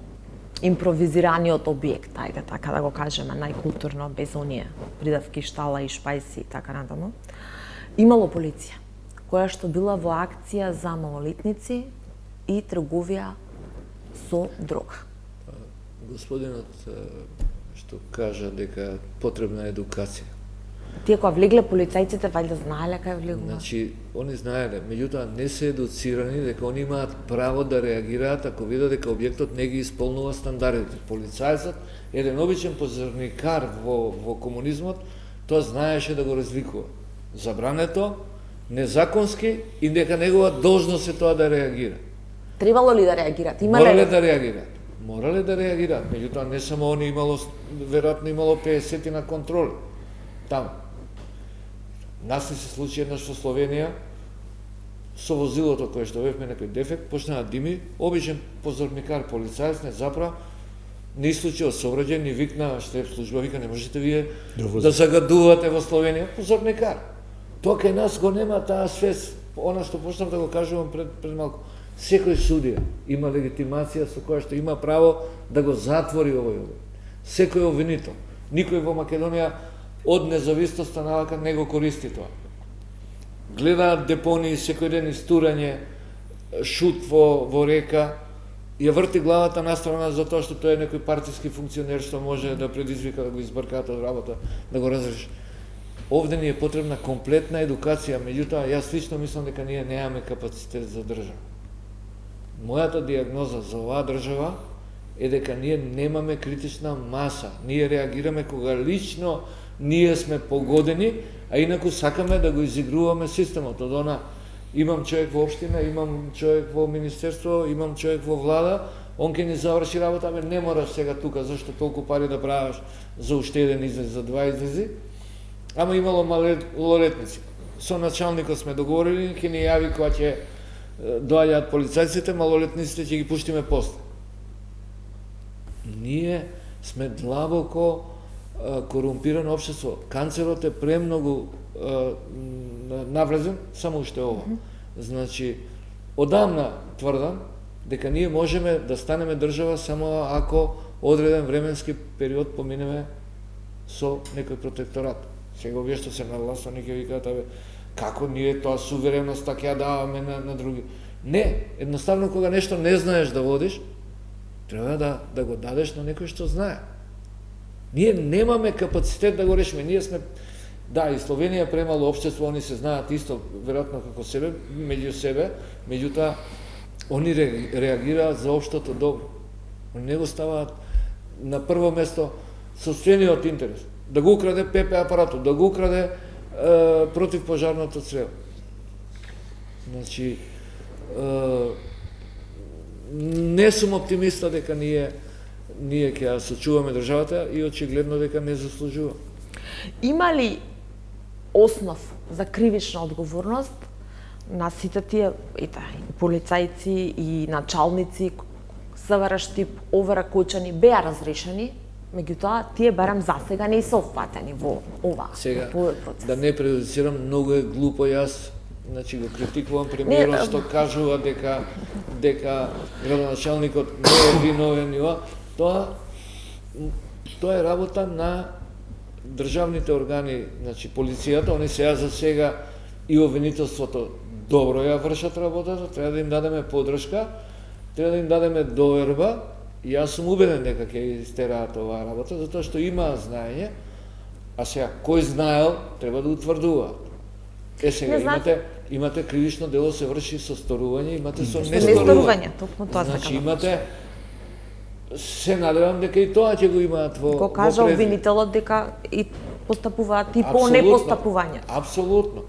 импровизираниот објект, ајде така да го кажеме, најкултурно, без оние придавки, штала и шпајси и така натаму, имало полиција, која што била во акција за малолетници и тргувија со дрога. Господинот што кажа дека потребна едукација. Тие кога влегле полицајците, вајда знаеле кај влегува? Значи, они знаеле, меѓутоа не се едуцирани дека они имаат право да реагираат ако видат дека објектот не ги исполнува стандардите. Полицајцот, еден обичен позорникар во комунизмот, тоа знаеше да го разликува. Забрането, незаконски и дека негова должност е тоа да реагира. Требало ли да реагираат? Морале да реагираат. Морале да реагираат. Меѓутоа не само они имало, веројатно имало 50 на контроли. Таму. Нас не се случи еднаш во Словенија, со возилото кое што бевме некој дефект, почна да дими, обичен позорникар, полицајец, не запра, не случи сообраќај, ни викна штеб служба, вика не можете вие да загадувате во Словенија, позорникар. Тоа кај нас го нема таа свест, она што почнав да го кажувам пред малку. Секој судија има легитимација со која што има право да го затвори овој објект. Секој обвинител. Никој во Македонија од независноста навака не го користи тоа. Гледаат депонии секој ден истурање, шут во река, ја врти главата настрана за тоа што тој е некој партиски функционер што може да предизвика да го избркаат од работа, да го разреши. Овде ни е потребна комплетна едукација, меѓутоа јас лично мислам дека ние немаме капацитет за држава. Мојата диагноза за оваа држава е дека ние немаме критична маса. Ние реагираме кога лично ние сме погодени, а инаку сакаме да го изигруваме системот. Од она имам човек во општина, имам човек во министерство, имам човек во влада, он ќе ни заврши работа, не мораш сега тука, зашто толку пари да правиш за уште еден излез, за два излези. Ама имало малолетници. Со началникот сме договорили, ќе ни јави кога ќе доаѓаат полицајците, малолетниците ќе ги пуштиме после. Ние сме длабоко корумпирано општество. Канцерот е премногу навлезен, само уште ова. Значи, одамна тврдам дека ние можеме да станеме држава само ако одреден временски период поминеме со некој протекторат. Сега овие што се нагласувани ќе викаат, како ние тоа сувереност така ја даваме на други. Не, едноставно кога нешто не знаеш да водиш, треба да го дадеш на некој што знае. Ние немаме капацитет да го решиме. Ние сме, да, и Словенија премало општество, они се знаат исто, веројатно како себе, меѓу себе, меѓутоа, они реагираат за општото добро. Они не го ставаат на прво место сопствениот интерес. Да го украде ПП апаратот, да го украде противпожарното црево. Значи, не сум оптимиста дека ние ќе ја сочуваме државата и очигледно дека не заслужува. Има ли основ за кривична одговорност на сите тие полицајци и началници СВР тип овера кочани беа разрешени, меѓутоа тие барем засега не се опфатени во ова процес. Да не прejudicирам, многу е глупо јас, значи го критикувам премиерот што кажува дека градоначалникот не е виновен и ова. Тоа е работа на државните органи, значи полицијата, они за сега и обвинителството добро ја вршат работата, треба да им дадеме поддршка, треба да им дадеме доверба. Јас сум убеден дека ќе истераат оваа работа, затоа што имаат знаење, а сега кој знаел треба да утврдува. Сега имате кривично дело се врши со сторување, имате со Несторување, токму тоа Значи сакам. имате се надевам дека и тоа ќе го имаат Го кажа предвид. обвинителот дека и постапуваат и по Апсолутно, непостапувањето. Апсолутно.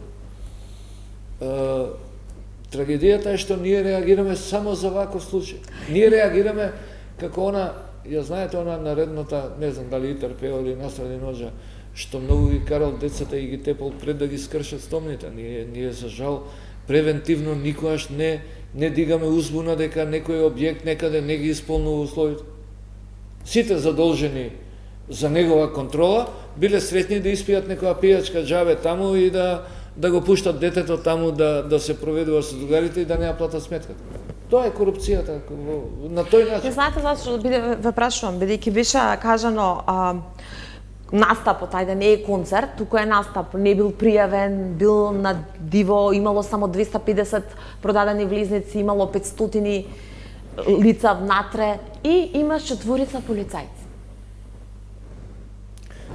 Трагедијата е што ние реагираме само за ваков случај. Ние реагираме како она, ја знаете она наредната, не знам дали Итар-Пео или Насради Ноджа, што многу ги карал децата и ги тепал пред да ги скршат стомните. Ние за жал превентивно никогаш не дигаме узбуна дека некој објект некаде не ги исполнува условите. Сите задолжени за негова контрола биле сретни да испијат некоја пијачка џабе таму и да го пуштат детето таму да се проведува со другарите и да не ја платат сметката. Тоа е корупцијата на тој начин. Не знаете зашто ве прашувам, бидејќи беше кажано настапот, ајде не е концерт, туку е настап, не бил пријавен, бил на диво, имало само 250 продадени влизници, имало 500 лица внатре и имаш 4 полицајци.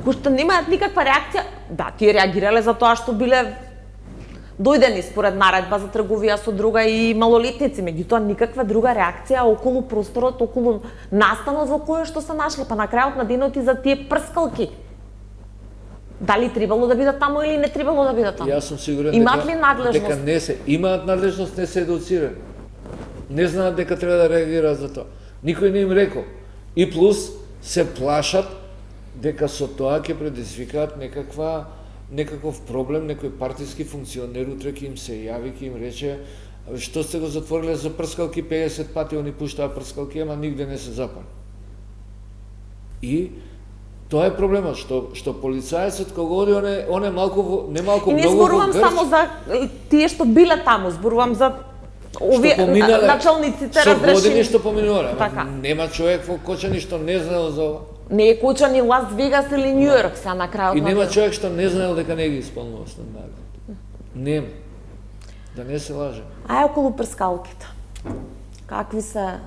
Кои што немаат никаква реакција, да, тие реагирале за тоа што биле дојдени според наредба за трговија со друга и малолетници, меѓутоа никаква друга реакција околу просторот, околу настанот во кој што се нашли, па на крајот на денот и за тие прскалки. Дали требало да бидат таму или не требало да бидат таму? Јас сум сигурен Имаат ли надлежност? дека не се имаат надлежност, не се едуцирани. Не знаат дека треба да реагираат за тоа. Никој не им рекол. И плюс се плашат дека со тоа ќе предизвикаат некаков проблем, некој партиски функционер утре ќе им се јави, ќе им рече што сте го затвориле за прскалки 50 пати, они пуштаа прскалки, ама нигде не се запали. И тоа е проблемот, што полицајецот кога оди, он е малку, не малку, И не многу зборувам грч. само за тие што биле таму, зборувам за овие поминале началниците со години разрешени. што поминувале. Така. Нема човек во Кочани што не знаел за ова. Не е Кочани, Лас Вегас или Њу Йорк сега на крајот И на нема денот. човек што не знаел дека не ги исполнува стандардите. Нема. Да не се лаже. Ај околу прскалките. Какви се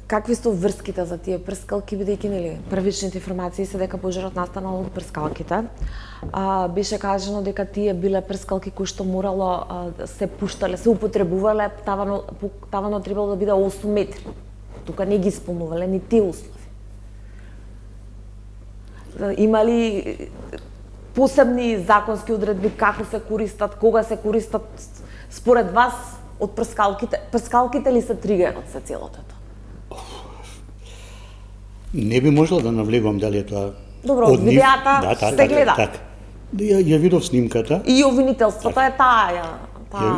какви се врските за тие прскалки, бидејќи нели првичните информации се дека пожарот настанал од прскалките. Беше кажано дека тие биле прскалки кои што морало се пуштале, се употребувале, тавано требало да биде 8 метри. Тука не ги исполнувале ни тие услови. Има ли посебни законски одредби како се користат, кога се користат според вас од прскалките? Прскалките ли се тригерот за целото тоа? Не би можел да навлегувам дали е тоа Добро, од нив. видеата се гледа. Така. Ја видов снимката. И обвинителството е таа.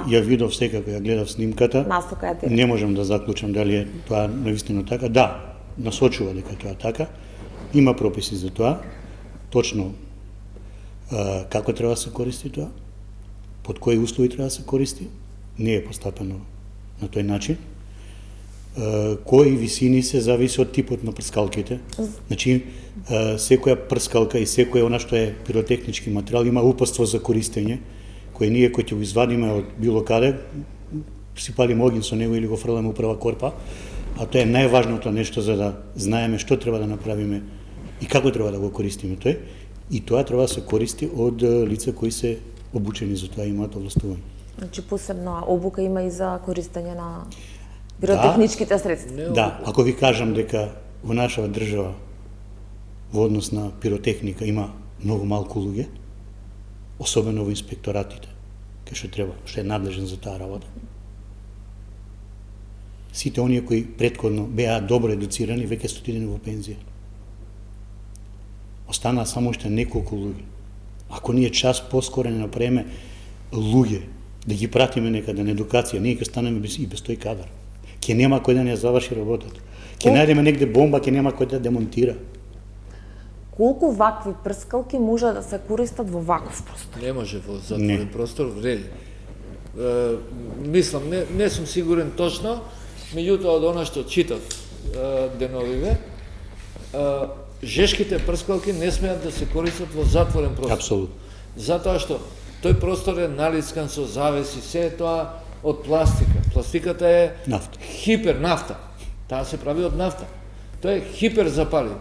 Ја видов секако, ја гледав снимката. Настука е Не можам да заклучам дали е тоа навистина така. Да, насочува дека тоа така. Има прописи за тоа. Точно како треба да се користи тоа, под кои услови треба да се користи, не е постапено на тој начин. Кои висини се зависи од типот на прскалките. Значи, секоја прскалка и секоја она што е пиротехнички материјал има упатство за користење, кој ние кој ќе го извадиме од било каде, си палиме огин со него или го фрламе у прва корпа, а тоа е најважното нешто за да знаеме што треба да направиме и како треба да го користиме тој, и тоа треба да се користи од лица кои се обучени за тоа и имаат овластување. Значи посебна обука има и за користење на пиротехничките средства. Да, ако ви кажам дека во нашава држава во однос на пиротехника има многу малку луѓе, особено во инспекторатите, кај што треба, што е надлежен за таа работа. Сите оние кои претходно беа добро едуцирани веќе се отидени во пензија. Останаа само уште неколку луѓе. Ако ние час поскоро не направиме луѓе, да ги пратиме некаде на едукација, ние ќе станеме и без тој кадар. Ќе нема кој да не заврши работата. Ќе најдеме негде бомба, ќе нема кој да демонтира. Колку вакви прскалки може да се користат во ваков простор? Не може во затворен простор, вреди. Мислам, не сум сигурен точно, меѓутоа од она што читав деновиве, жешките прскалки не смеат да се користат во затворен простор. Апсолутно. Затоа што тој простор е налицкан со завеси, се е тоа од пластика. Пластиката е Нафта. хипер нафта. Таа се прави од нафта. Тоа е хипер запалив.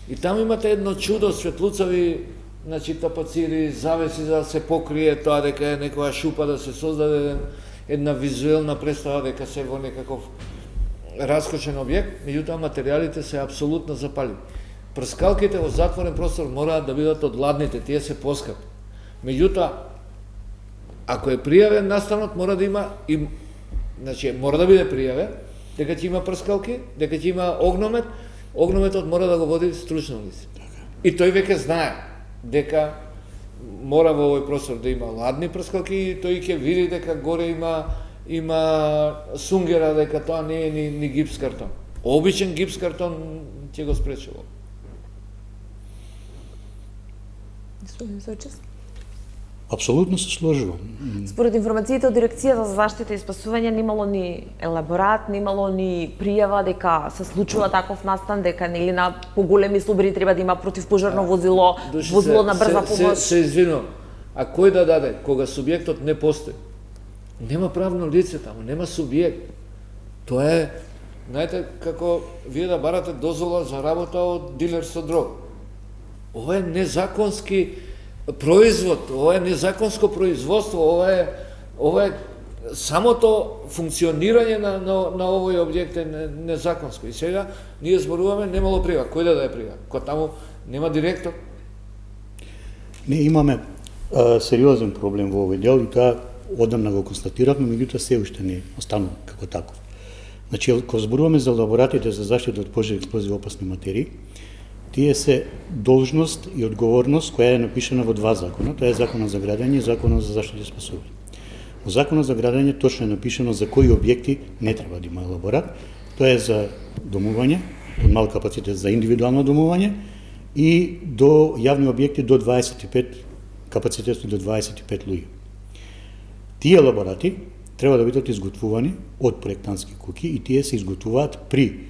И таму имате едно чудо, светлуцави значи тапацири, завеси за да се покрие тоа дека е некоја шупа, да се создаде една визуелна представа дека се во некаков раскошен објект, меѓутоа материјалите се апсолутно запаливи. Прскалките во затворен простор мораат да бидат од ладните, тие се поскапи. Меѓутоа, ако е пријавен настанот, мора да има значи мора да биде пријавен дека ќе има прскалки, дека ќе има огномет, огнометот мора да го води стручно лице. И тој веќе знае дека мора во овој простор да има ладни прскалки и тој ќе види дека горе има сунгера, дека тоа не е ни гипс картон. Обичен гипс картон ќе го спречува. Господин Сојчев? Апсолутно се сложувам. Според информациите од Дирекцијата за заштита и спасување немало ни елаборат, немало ни пријава дека се случува таков настан, дека нели на поголеми слободи треба да има противпожарно возило, возило на брза помош. Се извинувам. А кој да даде кога субјектот не постои? Нема правно лице таму, нема субјект. Тоа е, знаете, како вие да барате дозвола за работа од дилер со дрога. Ова е незаконски производ, ова е незаконско производство, ова е самото функционирање на овој објект е незаконско. И сега ние зборуваме немало пријава. Кој да е пријава? Кој таму нема директор? Не имаме сериозен проблем во овој дел и тоа одамна го констатиравме, меѓутоа се уште не останува како таков. Значи, кога зборуваме за лаборатите за заштита од пожари, експлозиви и опасни материи, тие се должност и одговорност која е напишана во два закона, тоа е Законот за градење и Законот за заштита и спасување. Во Законот за градење точно е напишано за кои објекти не треба да има лаборат, тоа е за домување, од мал капацитет за индивидуално домување и до јавни објекти до 25 капацитет до 25 луѓе. Тие лаборати треба да бидат изготвувани од проектантски куќи и тие се изготвуваат при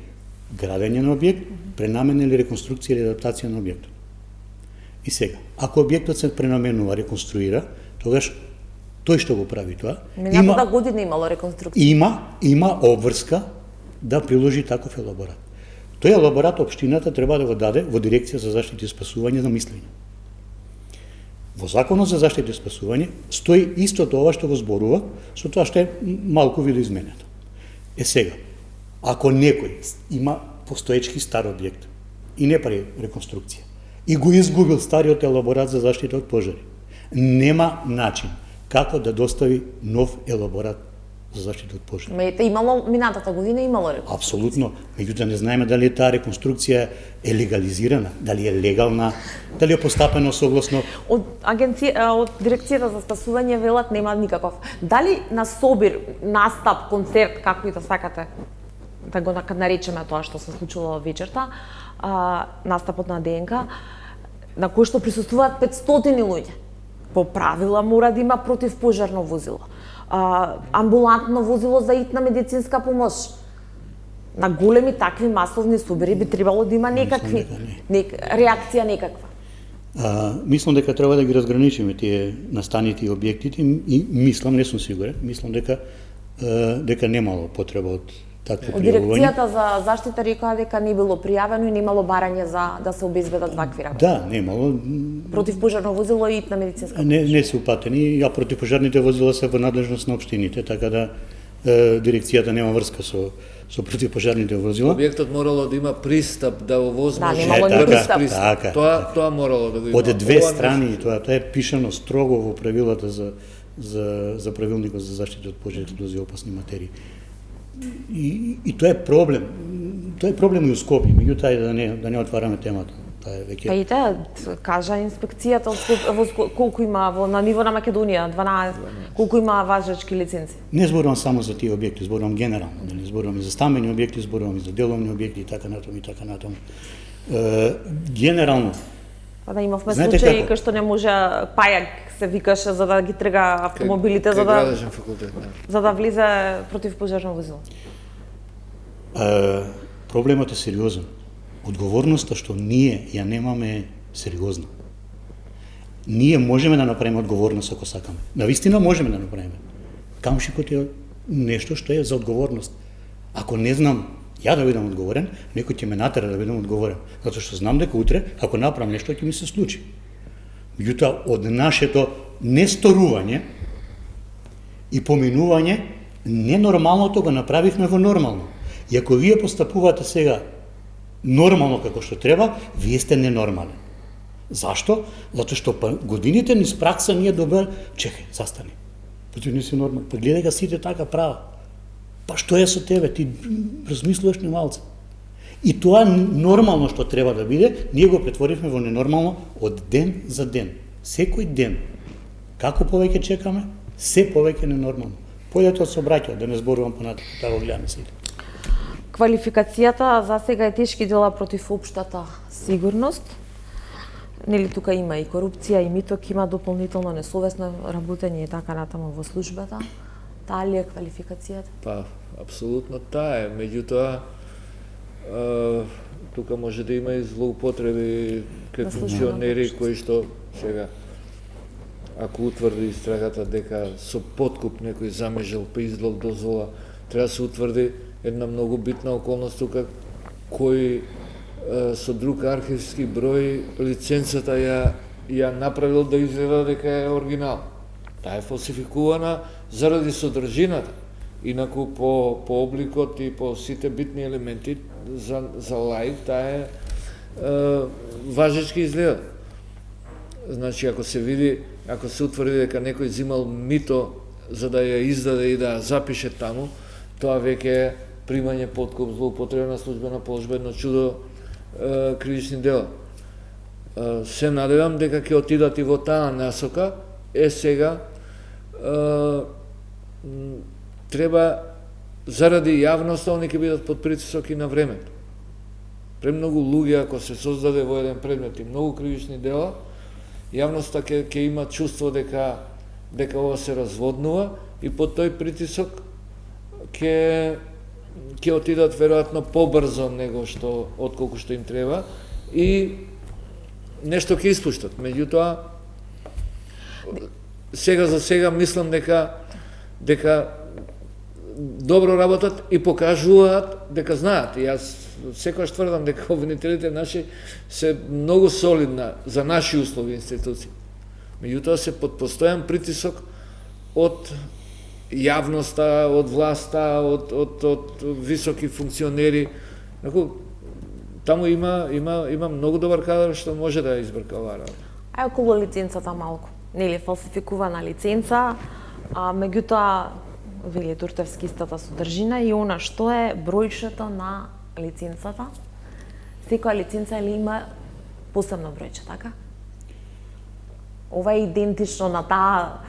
градење на објект, пренамена или реконструкција или адаптација на објектот. И сега, ако објектот се пренаменува, реконструира, тогаш тој што го прави тоа, Минатата година имало реконструкција. Има обврска да приложи таков елаборат. Тој елаборат општината треба да го даде во Дирекција за заштита и спасување на мислење. Во Законот за заштита и спасување стои истото ова што го зборува, со тоа што е малку видоизменето. Сега, ако некој има постоечки стар објект и не прави реконструкција и го изгубил стариот елаборат за заштита од пожари, нема начин како да достави нов елаборат за заштита од пожари. Мејте имало минатата година имало реконструкција. Апсолутно, меѓутоа не знаеме дали таа реконструкција е легализирана, дали е легална, дали е постапено согласно. Од Дирекцијата за спасување велат нема никаков. Дали на собир, настап, концерт, како и да сакате да го наречеме тоа што се случило вечерта, настапот на ДНК, на кој што присуствуваат 500 луѓе. По правила мора да има противпожарно возило, амбулантно возило за итна медицинска помош. На големи такви масовни собори би требало да има некакви реакција некаква. Мислам дека треба да ги разграничиме тие настаните и објектите и мислам, не сум сигурен, мислам дека немало потреба од такво пријавување. Од Дирекцијата за заштита рекоа дека не било пријавено и немало барање за да се обезбедат вакви работи. Да, немало. Противпожарно возило и итна медицинска помош. Не се упатени, а противпожарните возила се во надлежност на општините, така да дирекцијата нема врска со противпожарните возила. Објектот морало да има пристап, да овозможи. Да, немало ни пристап. Тоа морало да го има. Од две страни, тоа е пишано строго во правилата за правилникот за заштита од пожари, експлозиви и опасни материи. И тоа е проблем. Тоа е проблем и у Скопје, меѓутоа да не отвараме темата. Тоа е веќе. Па и таа кажа инспекцијата колку има на ниво на Македонија, 12, колку има важечки лиценци. Не зборувам само за тие објекти, зборувам генерално, не зборувам и за стамбени објекти, зборувам и за деловни објекти и така натаму. Генерално. Па да имавме случаи кај што не може пајак се викаше за да ги трга автомобилите за да влезе противпожарно возило. Проблемот е сериозен. Одговорноста што ние ја немаме сериозна. Ние можеме да направиме одговорност ако сакаме. Навистина можеме да направиме. Камшикот е нешто што е за одговорност. Ако не знам ја да бидам одговорен, некој ќе ме натера да бидам одговорен, затоа што знам дека утре ако направам нешто ќе ми се случи. Меѓутоа, од нашето несторување и поминување, ненормалното го направивме во нормално. И ако вие постапувате сега нормално како што треба, вие сте ненормален. Зашто? Затоа што годините низ пракса ние добра, чекај, застани. Па ти не си нормален. Па гледај га сите така прават. Па што е со тебе? Ти размислуваш ни малце. И тоа нормално што треба да биде, ние го претворивме во ненормално од ден за ден. Секој ден. Како повеќе чекаме, се повеќе ненормално. Појдете од сообраќајот, да не зборувам понатаму, да го гледаме сите. Квалификацијата за сега е тешки дела против општата сигурност. Нели тука има и корупција, и миток, има дополнително несовесно работење и така натаму во службата. Таа ли е квалификацијата? Па, апсолутно таа е. Меѓутоа, тука може да има и злоупотреби кај функционери кои што сега, ако утврди истрагата дека со подкуп некој замежал па издал дозвола, треба да се утврди една многу битна околност тука, кој со друг архивски број лиценцата ја направил да изгледа дека е оригинал. Таа е фалсификувана заради содржината. Инаку по обликот и по сите битни елементи за лаик таа е важечки изгледа. Значи, ако се види, ако се утврди дека некој зимал мито за да ја издаде и да ја запише таму, тоа веќе е примање подкуп, злоупотреба на службена положба, едно чудо кривични дела. Се надевам дека ќе отидат и во таа насока. Сега треба заради јавноста они ќе бидат под притисок и на времето. Премногу луѓе ако се создаде во еден предмет и многу кривични дела, јавноста ќе има чувство дека ова се разводнува и под тој притисок ќе отидат веројатно побрзо него што отколку што им треба и нешто ќе испуштат. Меѓутоа сега за сега мислам дека добро работат и покажуваат дека знаат. И јас секогаш тврдам дека обвинителите наши се многу солидна за наши услови институции. Меѓутоа се под постојан притисок од јавноста, од власта, од високи функционери. Таму има многу добар кадар што може да ја избрка оваа работа. А околу лиценцата малку. Нели фалсификувана лиценца, меѓутоа вели Туртевски истата содржина и она што е бројчето на лиценцата. Секоја лиценца ли има посебно бројче, така? Ова е идентично на таа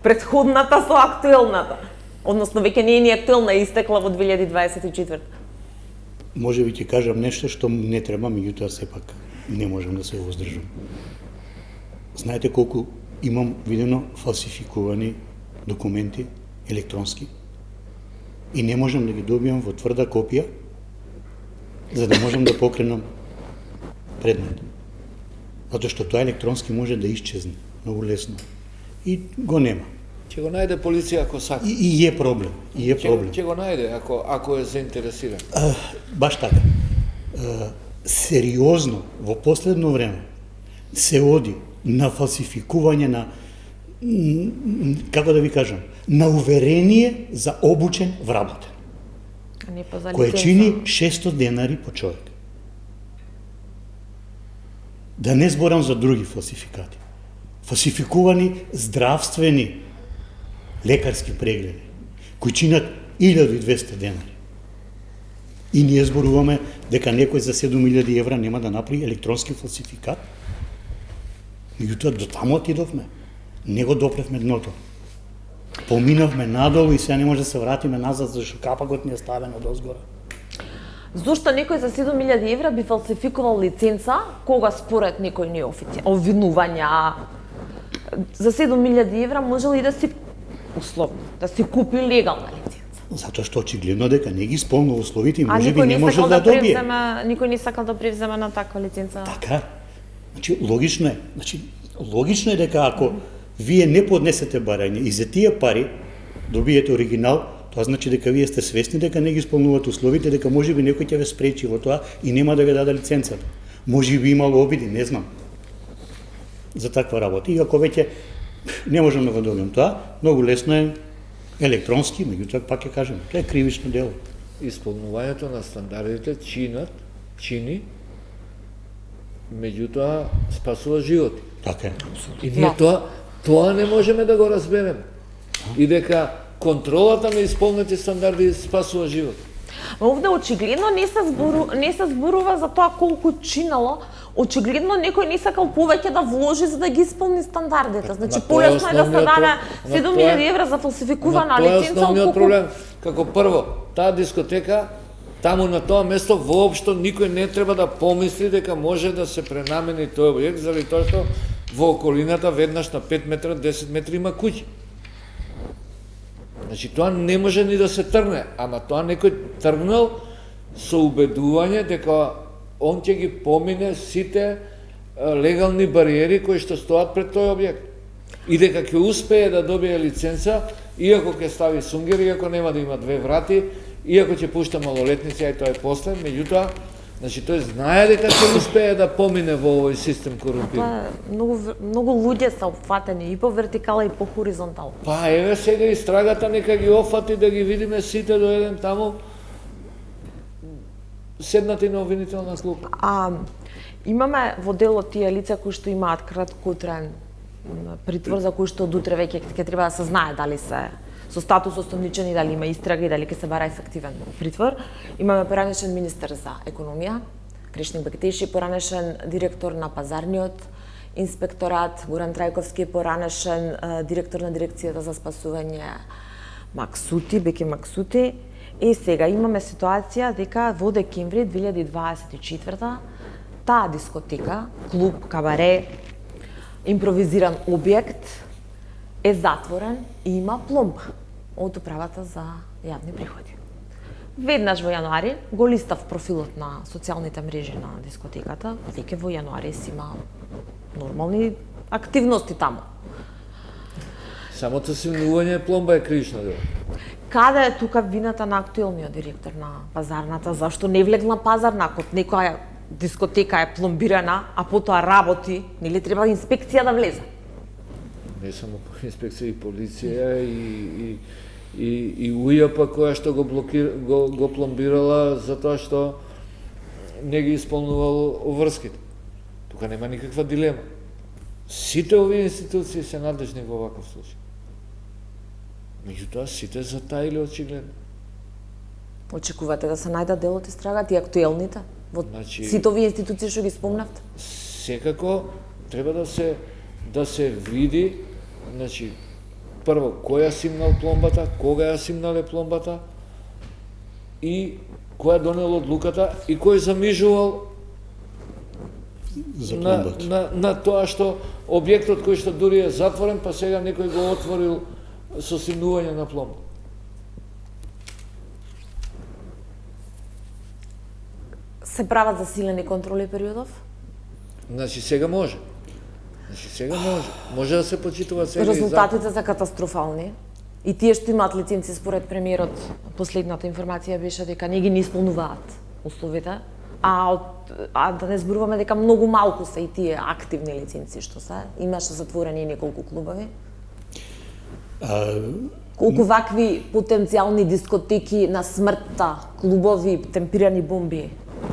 претходната со актуелната. Односно, веќе не е ни актуелна, истекла во 2024. Може би ќе кажам нешто што не треба, меѓутоа сепак не можам да се воздржам. Знаете колку имам видено фалсификувани документи електронски и не можам да ги добијам во тврда копија за да можам да покренам предмет. Затоа што тоа електронски може да исчезне многу лесно и го нема. Ќе го најде полиција ако сака. И е проблем. Ќе го најде ако е заинтересиран. Баш така. Сериозно во последно време се оди на фалсификување на, како да ви кажам, на уверение за обучен вработен, кој чини 600 денари по човек. Да не зборам за други фалсификати. Фалсификувани здравствени лекарски прегледи, кои чинат 1200 денари. И ние зборуваме дека некој за 7000 евра нема да направи електронски фалсификат. Меѓутоа до таму отидовме. Не го допревме дното. Поминавме надолу и сега не може да се вратиме назад, зашто капакот ни е ставен од озгора. Зошто некој за 7000 евра би фалсификувал лиценца, кога според некој неофицијално обвинувања за 7000 евра можел и да си условно, да си купи легална лиценца. Затоа што очигледно дека не ги исполнува условите и можеби не можел да добие. Никој не сакал да превземе на таква лиценца. Така. Значи логично е дека ако вие не поднесете барање и за тие пари добиете оригинал, тоа значи дека вие сте свесни дека не ги исполнувате условите, дека можеби некој ќе ве спречи во тоа и нема да ве даде лиценцата. Можеби имало обиди, не знам. за таква работа. Иако веќе не можам да го добијам тоа, многу лесно е електронски, меѓутоа пак ќе кажем, тоа е кривично дело. Исполнувањето на стандардите чини, меѓутоа спасува животи. Така е. И ние тоа не можеме да го разбереме. И дека контролата на исполнети стандарди спасува живот. Овде очигледно не се зборува за тоа колку чинало, очигледно некој не сакал повеќе да вложи за да ги исполни стандардите. Значи полесно е да се даде 7000 евра за фалсификувана лиценца. Тоа е основниот проблем. Како прво, таа дискотека, таму на тоа место воопшто никој не треба да помисли дека може да се пренамени тој објект, заради тоа што во околината веднаш на 5 метра, 10 метри има куќи. Значи тоа не може ни да се тргне, ама тоа некој тргнал со убедување дека он ќе ги помине сите легални бариери кои што стоат пред тој објект. И дека ќе успее да добие лиценца, иако ќе стави сунгер, иако нема да има две врати, иако ќе пушта малолетници, ај тоа е после, меѓутоа, значи тој знае дека ќе успее да помине во овој систем корумпиран. Многу луѓе се опфатени и по вертикала и по хоризонтал. Па еве сега истрагата нека ги офати да ги видиме сите до еден таму седнати на обвинителна клупа. Имаме во делот тие лица кои што имаат краткотраен притвор, за кои што од утре веќе ќе треба да се знае дали се со статус осомничени, дали има истрага и дали ќе се бара ефективен притвор. Имаме поранешен министер за економија, Кришник Бектеши, поранешен директор на пазарниот инспекторат, Горан Трајковски, поранешен директор на дирекцијата за спасување Максути, Беке Максути. И сега имаме ситуација дека во декември 2024 таа дискотека, клуб, кабаре, импровизиран објект е затворен и има пломба од управата за јавни приходи. Веднаш во јануари го листав профилот на социјалните мрежи на дискотеката, веќе во јануари си има нормални активности таму. Самото симнување пломба е кривично дело. Каде е тука вината на актуелниот директор на пазарната? Зашто не влегна пазарна, ако некоја дискотека е пломбирана, а потоа работи, нели треба инспекција да влезе? Не само инспекција, и полиција, и УЈП која што го пломбирала затоа што не ги исполнувал врските. Тука нема никаква дилема. Сите овие институции се надлежни во ваков случај. Меѓутоа, сите затаиле очигледно. Очекувате да се најдат дел од истрагата и актуелните? Во сите овие институции што ги спомнавте? Секако треба да се види, значи, прво, кој ја симнал пломбата, кога ја симнале пломбата и кој ја донел одлуката и кој замижувал на тоа што објектот кој што дури е затворен, па сега некој го отворил со симнување на пломба. Се прават засилени контроли периодов? Значи сега може. Може да се почитува сега. Резултатите се катастрофални. И тие што имаат лиценци според премиерот, последната информација беше дека не ги не исполнуваат условите, а да не зборуваме дека многу малку се и тие активни лиценци што се. Имаше затворени неколку клубови. Колку вакви потенцијални дискотеки на смртта, клубови, темпирани бомби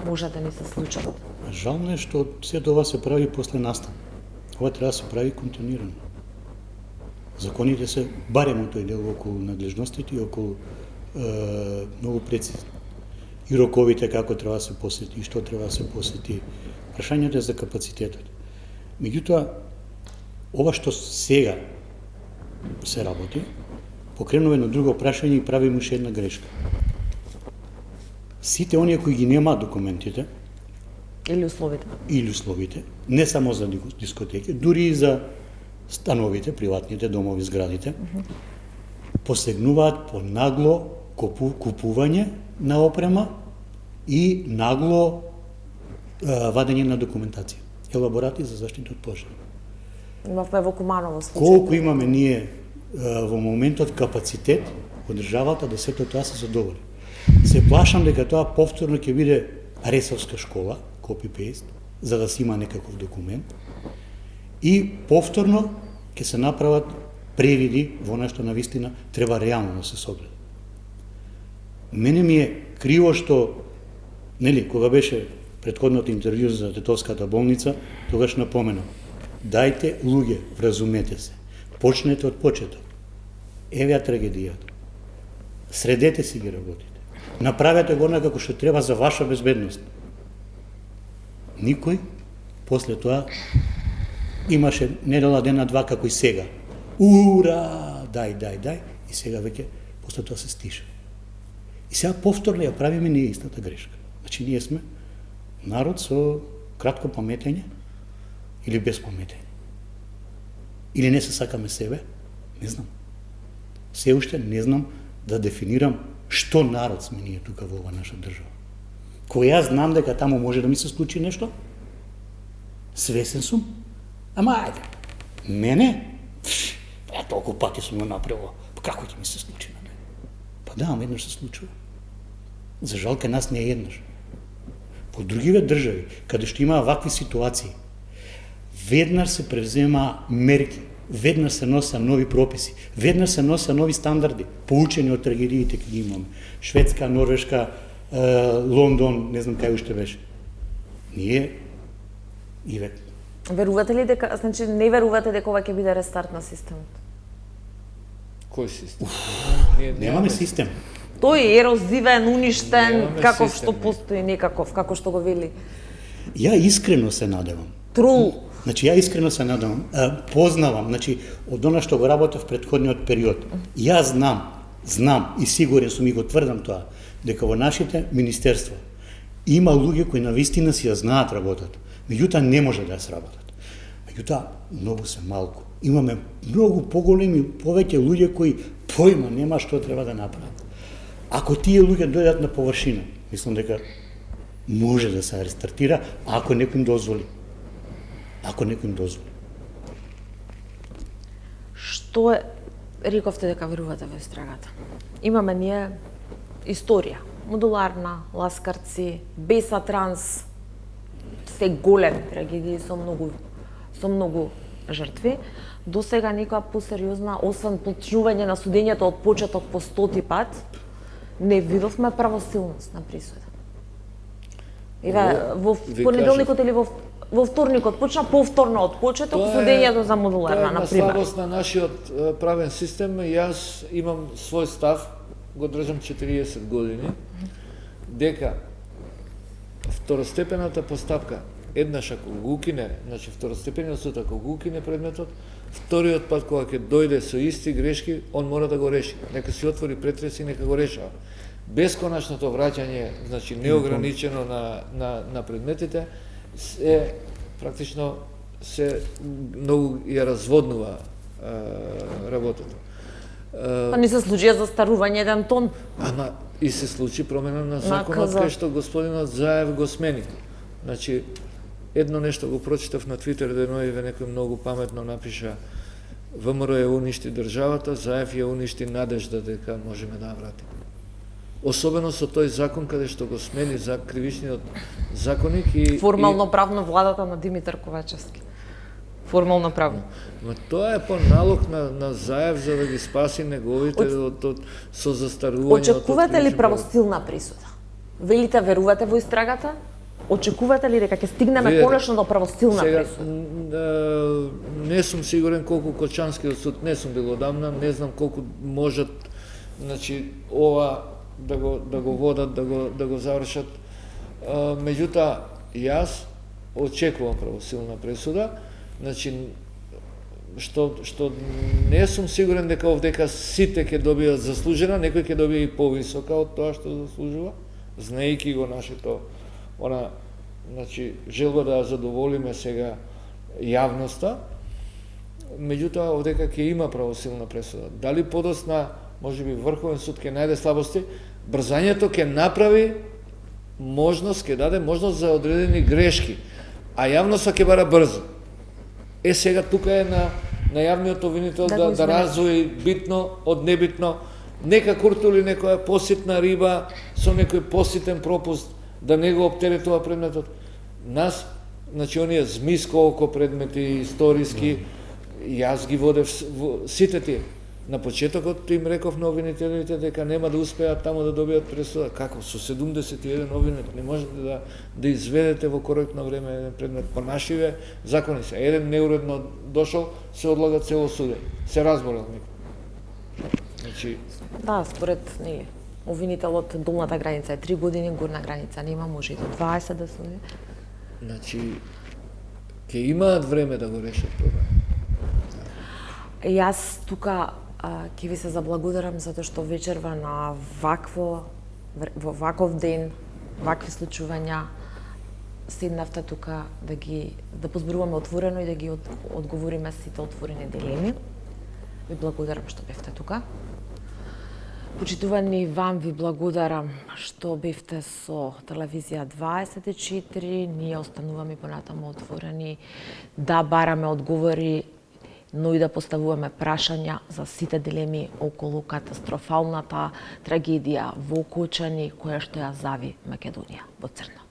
може да ни се случат? Жално е што сето ова се прави после настан. Ова треба да се прави континуирано. Законите се барем тој дел околу надлежностите и околу многу прецизни. И роковите како треба да се посети, и што треба да се посети. Прашањето е за капацитетот. Меѓутоа, ова што сега се работи, покренува едно друго прашање и правиме уште една грешка. Сите оние кои ги немаат документите или условите, не само за дискотеки, дури и за становите, приватните домови, зградите, посегнуваат по нагло купување на опрема и нагло вадење на документација, елаборати за заштита од пожар. Имавме во Куманово случај. Колку имаме ние во моментот капацитет во државата да сето тоа се задоволи. Се плашам дека тоа повторно ќе биде ресовска школа, copy-paste, за да се има некаков документ, и повторно ќе се направат превиди во нешто навистина треба реално да се согледа. Мене ми е криво што, нели, кога беше претходното интервју за Тетовската болница, тогаш напоменав: дајте луѓе, вразумете се, почнете од почеток. Еве ја трагедијата. Средете си ги работите. Направете го како што треба за ваша безбедност. Никој после тоа имаше недела дена два како и сега. Ура, дај, и сега веќе после тоа се стиша. И сега повторно ја правиме ние истата грешка. Значи ние сме народ со кратко паметење или без паметење. Или не се сакаме себе, не знам. Се уште не знам да дефинирам што народ сме ние тука во ова наша држава. Кој јас знам дека таму може да ми се случи нешто, свесен сум, ама ајде, мене, ја толку пати сум го направил, како ќе ми се случи на мене? Па да, ама еднаш се случува. За жал кај нас не е еднаш. Во другиве држави, каде што има вакви ситуации, веднаш се превзема мерки, веднаш се носа нови прописи, веднаш се носа нови стандарди, поучени од трагедиите кои ги имаме. Шведска, Норвешка, Лондон, не знам кај уште беше. Ние и век. Верувате ли дека, значи не верувате дека ова ќе биде рестарт на системот? Кој систем? Немаме систем. Тој е ерозивен, уништен, Немаме каков систем, што постои, некаков, како што го вели. Ја искрено се надевам. Трул. Значи, ја искрено се надевам, познавам, значи, од она што го работев в претходниот период. Ја знам и сигурен сум и го тврдам тоа, дека во нашите министерства има луѓе кои навистина си ја знаат работата, меѓутоа не може да ја сработат. Меѓутоа, многу се малку. Имаме многу поголеми, повеќе луѓе кои појма нема што треба да направат. Ако тие луѓе дојдат на површина, мислам дека може да се рестартира, ако некој им дозволи. Што е, рековте дека верувате во истрагата? Имаме ние историја, модуларна, ласкарци, Беса Транс, се големи трагедии со многу жртви. До сега некоја посериозна, освен почнување на судењето од почеток по 100 пат, не видовме правосилност на присуда. Еве, во понеделникот или во вторникот почна повторно од почеток судењето за модуларна, на пример. Тоа е слабост на нашиот правен систем. Јас имам свој став, го држам 40 години, дека второстепената постапка, еднаш ако го укине, значи второстепениот суд ако го укине предметот, вториот пат кога ќе дојде со исти грешки, он мора да го реши. Нека си отвори претрес и нека го решава. Бесконечното враќање, значи неограничено на предметите, се практично се многу ја разводнува работата. Па не се случи застарување еден тон. Ама и се случи промена на законот кај што господинот Заев го смени. Значи, едно нешто го прочитав на Твитер деноиве, некој многу паметно напиша: ВМРО ја уништи државата, Заев ја уништи надежда дека можеме да ја вратиме. Особено со тој закон каде што го смени за кривичниот законник и Формално правно владата на Димитар Ковачевски. Формално правно. Ма тоа е по налог на Заев за да ги спаси неговите со застарување. Очекувате ли правосилна присуда? Велите верувате во истрагата? Очекувате ли дека ќе стигнеме конечно до правосилна присуда? Не сум сигурен колку Кочанскиот суд, не сум бил одамна, не знам колку можат, значи, ова да го водат, да го завршат. Меѓутоа, јас очекувам правосилна пресуда, значи, што не сум сигурен дека овдека сите ќе добијат заслужена, некој ќе добие и повисока од тоа што заслужува, знаејќи го нашето значи, желба да задоволиме сега јавноста, меѓутоа овдека ќе има правосилна пресуда. Дали подосна, можеби Врховен суд ќе најде слабости, брзањето ќе направи можност, ќе даде можност за одредени грешки, а јавноста ќе бара брзо. Сега тука е на јавниот обвинител да раздвои битно од небитно, нека куртули некоја поситна риба со некој поситен пропуст, да не го оптеретува предметот. Нас значи оние змисколко предмети историски, јас ги водев сите тие. На почетокот им реков на обвинителите дека нема да успеат таму да добијат пресуда. Како? Со 71 обвинет не можете да изведете во коректно време еден предмет по нашиве закони се. Еден неуредно дошол, се одлага цело суде. Се разборел некој. Значи, Да, според нели обвинителот долната граница е 3 години, горна граница нема, може и до 20 да суди. значи ќе имаат време да го решат проблем. Јас тука ќе ви се заблагодарам затоа што вечерва на во ваков ден, вакви случувања седнавте тука да позборуваме отворено и да ги одговориме сите отворени дилеми. Ви благодарам што бевте тука. Почитувани, вам ви благодарам што бевте со Телевизија 24. Ние остануваме понатаму отворени да бараме одговори, но и да поставуваме прашања за сите дилеми околу катастрофалната трагедија во Окочани, која што ја зави Македонија во црно.